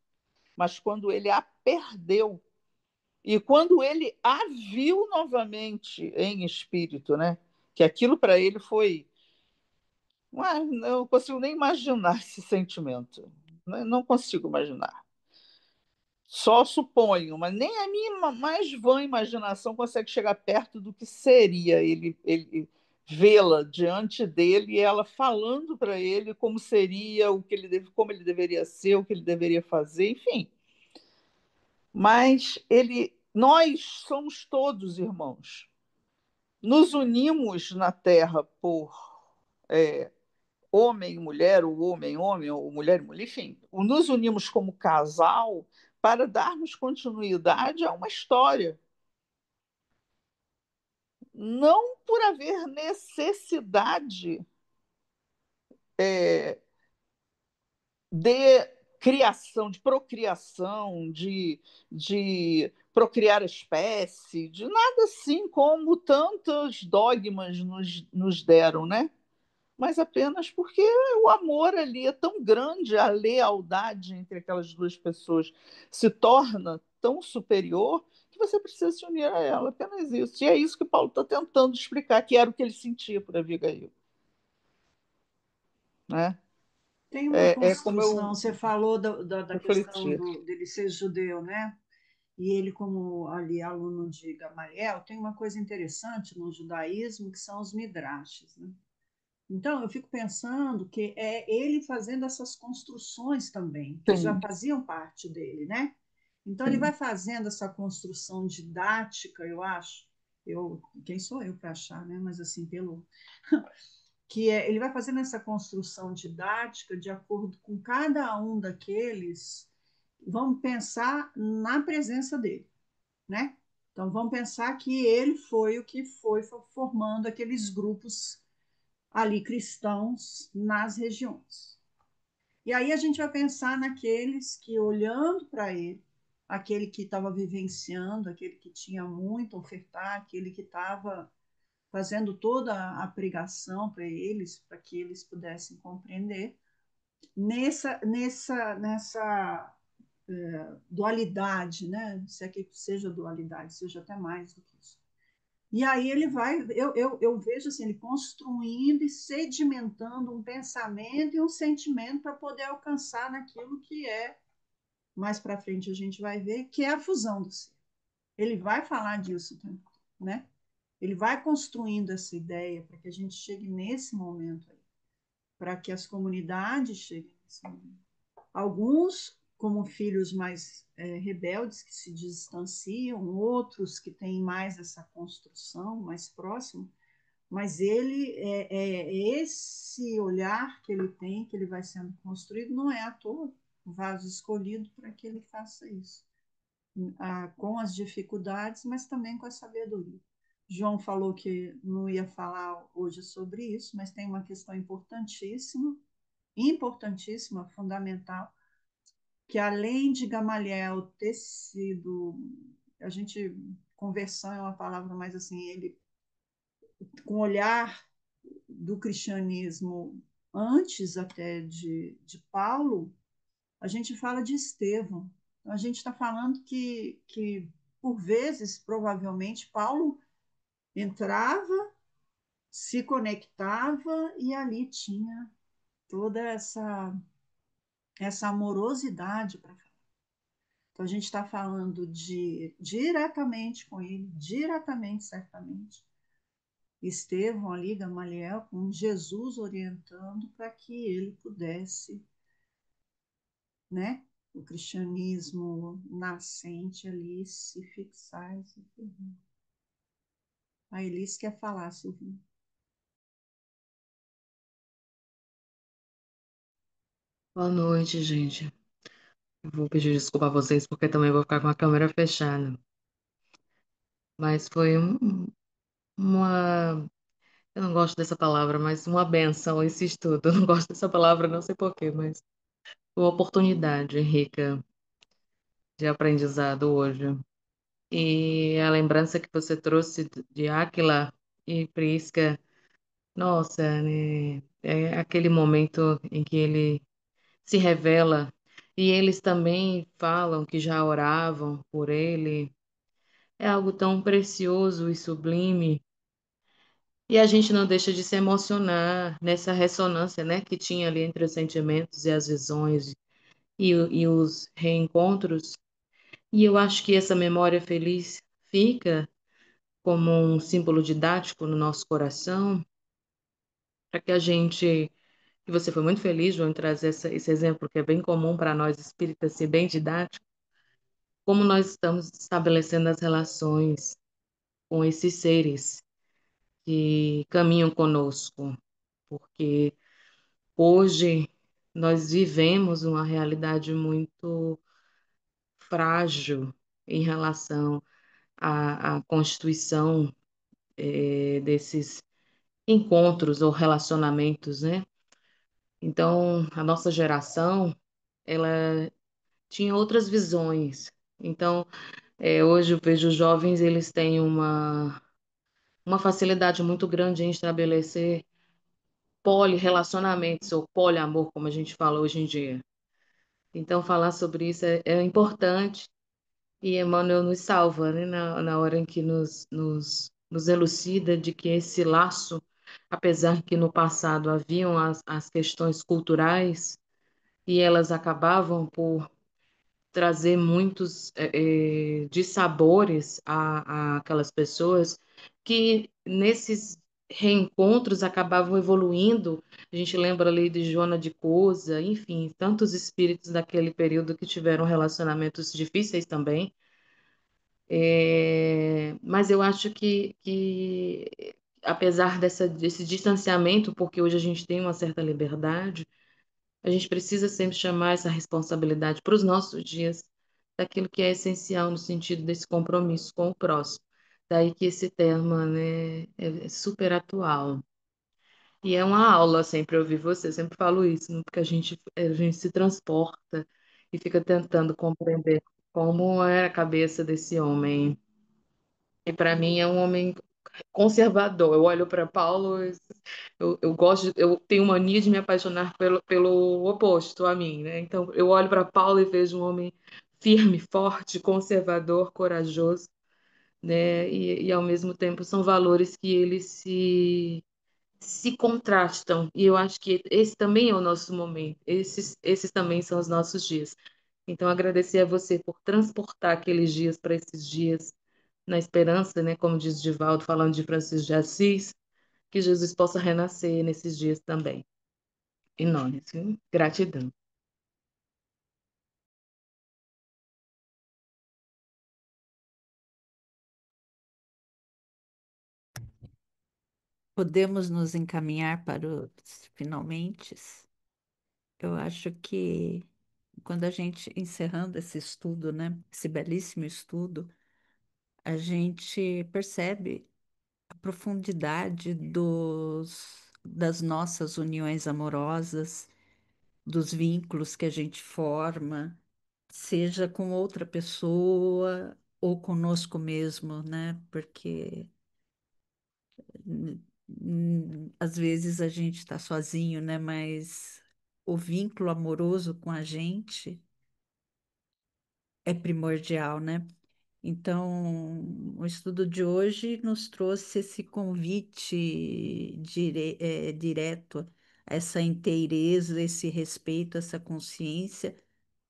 Mas quando ele a perdeu, e quando ele a viu novamente em espírito, né? Que aquilo para ele foi Não consigo nem imaginar esse sentimento. Não consigo imaginar. Só suponho, mas nem a minha mais vã imaginação consegue chegar perto do que seria ele vê-la diante dele e ela falando para ele como seria, como ele deveria ser, o que ele deveria fazer, enfim. Mas nós somos todos irmãos. Nos unimos na Terra por homem e mulher, ou homem, ou mulher e mulher, enfim, nos unimos como casal para darmos continuidade a uma história. Não por haver necessidade de criação, de procriação, de procriar a espécie, de nada assim como tantos dogmas nos deram, né? Mas apenas porque o amor ali é tão grande, a lealdade entre aquelas duas pessoas se torna tão superior que você precisa se unir a ela, apenas isso. E é isso que Paulo está tentando explicar, que era o que ele sentia por Abigail. Né? Tem uma Como construção, eu você falou da questão refleti. dele ser judeu, né? E ele, como ali aluno de Gamaliel, tem uma coisa interessante no judaísmo, que são os midrashes, né? Então, eu fico pensando que é ele fazendo essas construções também, que já Sim, faziam parte dele, né? Então, ele sim. vai fazendo essa construção didática, eu acho. Quem sou eu para achar, né? Mas assim, ele vai fazendo essa construção didática de acordo com cada um daqueles. Vamos pensar na presença dele, né? Então, vamos pensar que ele foi o que foi formando aqueles grupos ali cristãos nas regiões. E aí a gente vai pensar naqueles que, olhando para ele, aquele que estava vivenciando, aquele que tinha muito a ofertar, aquele que estava fazendo toda a pregação para eles, para que eles pudessem compreender, nessa dualidade, né? Se é que seja dualidade, seja até mais do que isso. E aí ele vai, eu vejo assim, ele construindo e sedimentando um pensamento e um sentimento para poder alcançar naquilo que é, mais para frente a gente vai ver, que é a fusão do ser. Ele vai falar disso, né? Ele vai construindo essa ideia para que a gente chegue nesse momento aí, para que as comunidades cheguem nesse momento. Alguns, como filhos mais rebeldes, que se distanciam, outros que têm mais essa construção mais próximo, mas ele esse olhar que ele tem, que ele vai sendo construído, não é à toa o vaso escolhido para que ele faça isso, com as dificuldades, mas também com a sabedoria. João falou que não ia falar hoje sobre isso, mas tem uma questão importantíssima, importantíssima, fundamental, que além de Gamaliel ter sido, a gente, conversão é uma palavra mais assim, ele com o olhar do cristianismo antes até de Paulo, a gente fala de Estevão. Então, a gente está falando que, por vezes, provavelmente, Paulo entrava, se conectava e ali tinha toda essa amorosidade para falar. Então, a gente está falando diretamente com ele, diretamente, certamente, Estevão ali, Gamaliel, com Jesus orientando para que ele pudesse, né, o cristianismo nascente ali se fixar e se firmar. A Elis quer falar, Silvia. Boa noite, gente. Eu vou pedir desculpa a vocês porque também vou ficar com a câmera fechada. Mas foi uma. Eu não gosto dessa palavra, mas uma benção esse estudo. Eu não gosto dessa palavra, não sei porquê, mas uma oportunidade rica de aprendizado hoje. E a lembrança que você trouxe de Áquila e Prisca, nossa, né? É aquele momento em que ele se revela. E eles também falam que já oravam por ele. É algo tão precioso e sublime. E a gente não deixa de se emocionar nessa ressonância, né, que tinha ali entre os sentimentos e as visões e os reencontros. E eu acho que essa memória feliz fica como um símbolo didático no nosso coração, para que a gente, que você foi muito feliz, João, em trazer esse exemplo que é bem comum para nós espíritas, ser bem didático, como nós estamos estabelecendo as relações com esses seres que caminham conosco, porque hoje nós vivemos uma realidade muito frágil em relação à constituição desses encontros ou relacionamentos, né? Então, a nossa geração, ela tinha outras visões. Então, hoje eu vejo os jovens, eles têm uma facilidade muito grande em estabelecer poli-relacionamentos ou poliamor, como a gente fala hoje em dia. Então, falar sobre isso é importante e Emmanuel nos salva, né, na hora em que nos elucida de que esse laço, apesar que no passado haviam as questões culturais e elas acabavam por trazer muitos dissabores a aquelas pessoas que nesses reencontros acabavam evoluindo. A gente lembra ali de Joana de Cusa, enfim, tantos espíritos daquele período que tiveram relacionamentos difíceis também. Mas eu acho que apesar desse distanciamento, porque hoje a gente tem uma certa liberdade, a gente precisa sempre chamar essa responsabilidade para os nossos dias daquilo que é essencial no sentido desse compromisso com o próximo. Daí que esse tema, né, é super atual. E é uma aula sempre ouvir você, eu sempre falo isso, né, porque a gente se transporta e fica tentando compreender como era a cabeça desse homem. E para mim é um homem conservador. Eu olho para Paulo, eu gosto, eu tenho mania de me apaixonar pelo oposto a mim, né? Então eu olho para Paulo e vejo um homem firme, forte, conservador, corajoso, né? E ao mesmo tempo são valores que eles se contrastam. E eu acho que esse também é o nosso momento. Esses também são os nossos dias. Então agradecer a você por transportar aqueles dias para esses dias na esperança, né? Como diz Divaldo, falando de Francisco de Assis, que Jesus possa renascer nesses dias também. Em nós, viu? Gratidão. Podemos nos encaminhar para os finalmente. Eu acho que quando a gente, encerrando esse estudo, né, esse belíssimo estudo, a gente percebe a profundidade das nossas uniões amorosas, dos vínculos que a gente forma, seja com outra pessoa ou conosco mesmo, né? Porque às vezes a gente está sozinho, né? Mas o vínculo amoroso com a gente é primordial, né? Então, o estudo de hoje nos trouxe esse convite direto, essa inteireza, esse respeito, essa consciência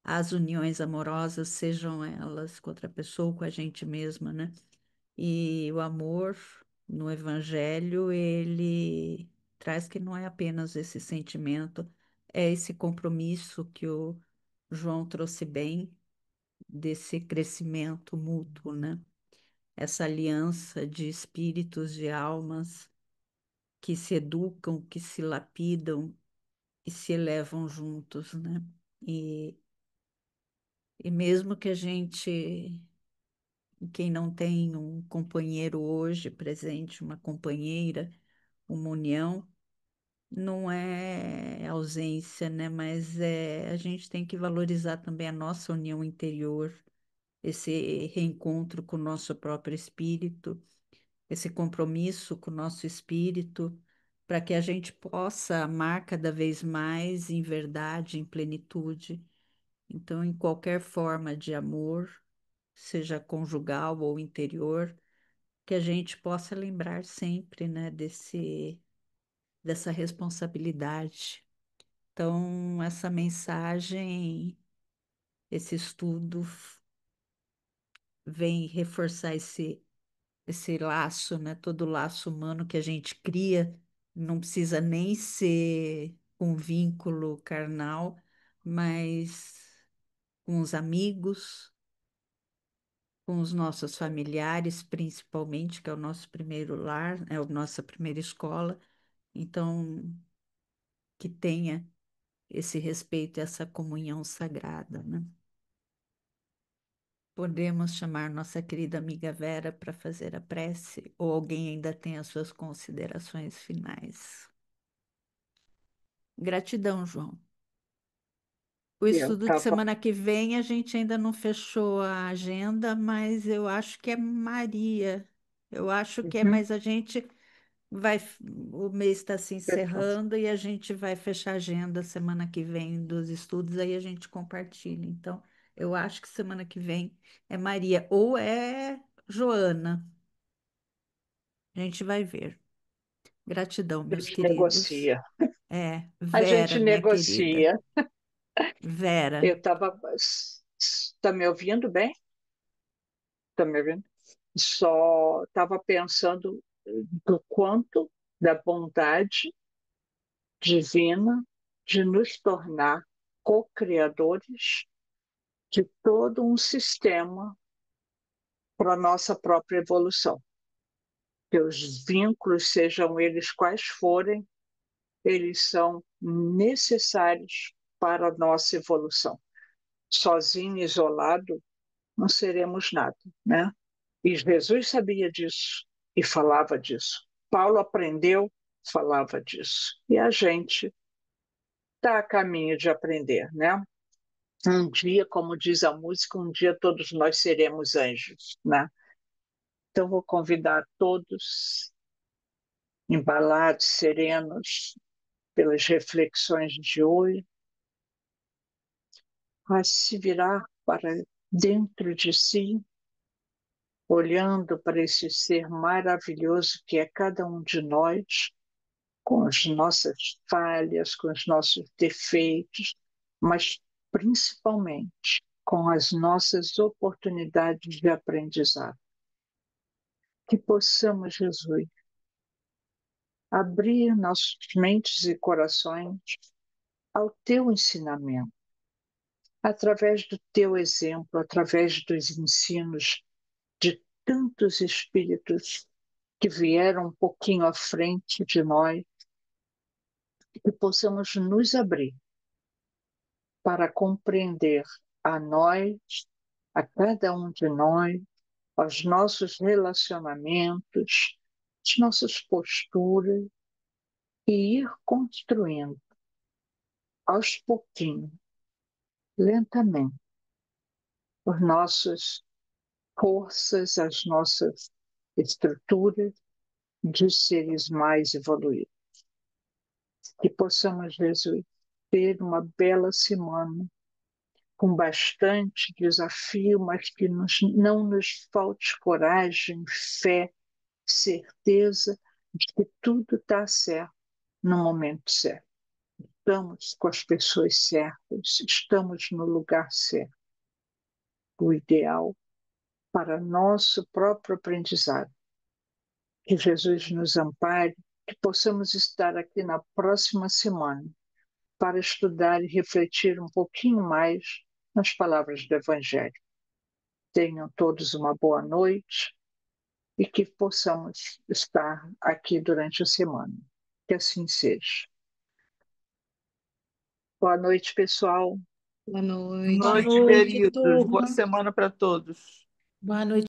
às uniões amorosas, sejam elas com outra pessoa ou com a gente mesma, né? E o amor no Evangelho, ele traz que não é apenas esse sentimento, é esse compromisso que o João trouxe bem desse crescimento mútuo, né? Essa aliança de espíritos, de almas que se educam, que se lapidam e se elevam juntos, né? E, e mesmo que a gente, quem não tem um companheiro hoje presente, uma companheira, uma união, não é ausência, né? Mas a gente tem que valorizar também a nossa união interior, esse reencontro com o nosso próprio espírito, esse compromisso com o nosso espírito, para que a gente possa amar cada vez mais em verdade, em plenitude. Então, em qualquer forma de amor, seja conjugal ou interior, que a gente possa lembrar sempre, né, dessa responsabilidade. Então, essa mensagem, esse estudo vem reforçar esse laço, né? Todo laço humano que a gente cria, não precisa nem ser um vínculo carnal, mas com os amigos, com os nossos familiares, principalmente, que é o nosso primeiro lar, é a nossa primeira escola. Então, que tenha esse respeito, essa comunhão sagrada, né? Podemos chamar nossa querida amiga Vera para fazer a prece, ou alguém ainda tem as suas considerações finais? Gratidão, João. O Eu estudo de estava semana que vem a gente ainda não fechou a agenda, mas eu acho que é Maria. Eu acho que é, mas a gente vai. O mês está se fechando. encerrando e a gente vai fechar a agenda semana que vem dos estudos, aí a gente compartilha. Então, eu acho que semana que vem é Maria ou é Joana. A gente vai ver. Gratidão, A meus gente queridos. negocia. É, A gente Vera, minha querida. negocia. Vera. Eu estava. Está me ouvindo bem? Está me ouvindo? Só estava pensando do quanto da bondade divina de nos tornar co-criadores de todo um sistema para a nossa própria evolução. Que os vínculos, sejam eles quais forem, eles são necessários para a nossa evolução. Sozinho, isolado, não seremos nada, né? E Jesus sabia disso e falava disso. Paulo aprendeu, falava disso. E a gente está a caminho de aprender, né? Um dia, como diz a música, um dia todos nós seremos anjos, né? Então vou convidar todos, embalados, serenos, pelas reflexões de hoje, a se virar para dentro de si, olhando para esse ser maravilhoso que é cada um de nós, com as nossas falhas, com os nossos defeitos, mas principalmente com as nossas oportunidades de aprendizado. Que possamos, Jesus, abrir nossas mentes e corações ao teu ensinamento, através do teu exemplo, através dos ensinos de tantos espíritos que vieram um pouquinho à frente de nós, que possamos nos abrir para compreender a nós, a cada um de nós, aos nossos relacionamentos, as nossas posturas, e ir construindo aos pouquinhos, lentamente, as nossas forças, as nossas estruturas de seres mais evoluídos. Que possamos, Jesus, ter uma bela semana, com bastante desafio, mas que não nos falte coragem, fé, certeza de que tudo está certo no momento certo. Estamos com as pessoas certas, estamos no lugar certo. O ideal para nosso próprio aprendizado. Que Jesus nos ampare, que possamos estar aqui na próxima semana para estudar e refletir um pouquinho mais nas palavras do Evangelho. Tenham todos uma boa noite e que possamos estar aqui durante a semana. Que assim seja. Boa noite, pessoal. Boa noite. Boa Noite, noite, queridos. Boa turma. semana para todos. Boa noite.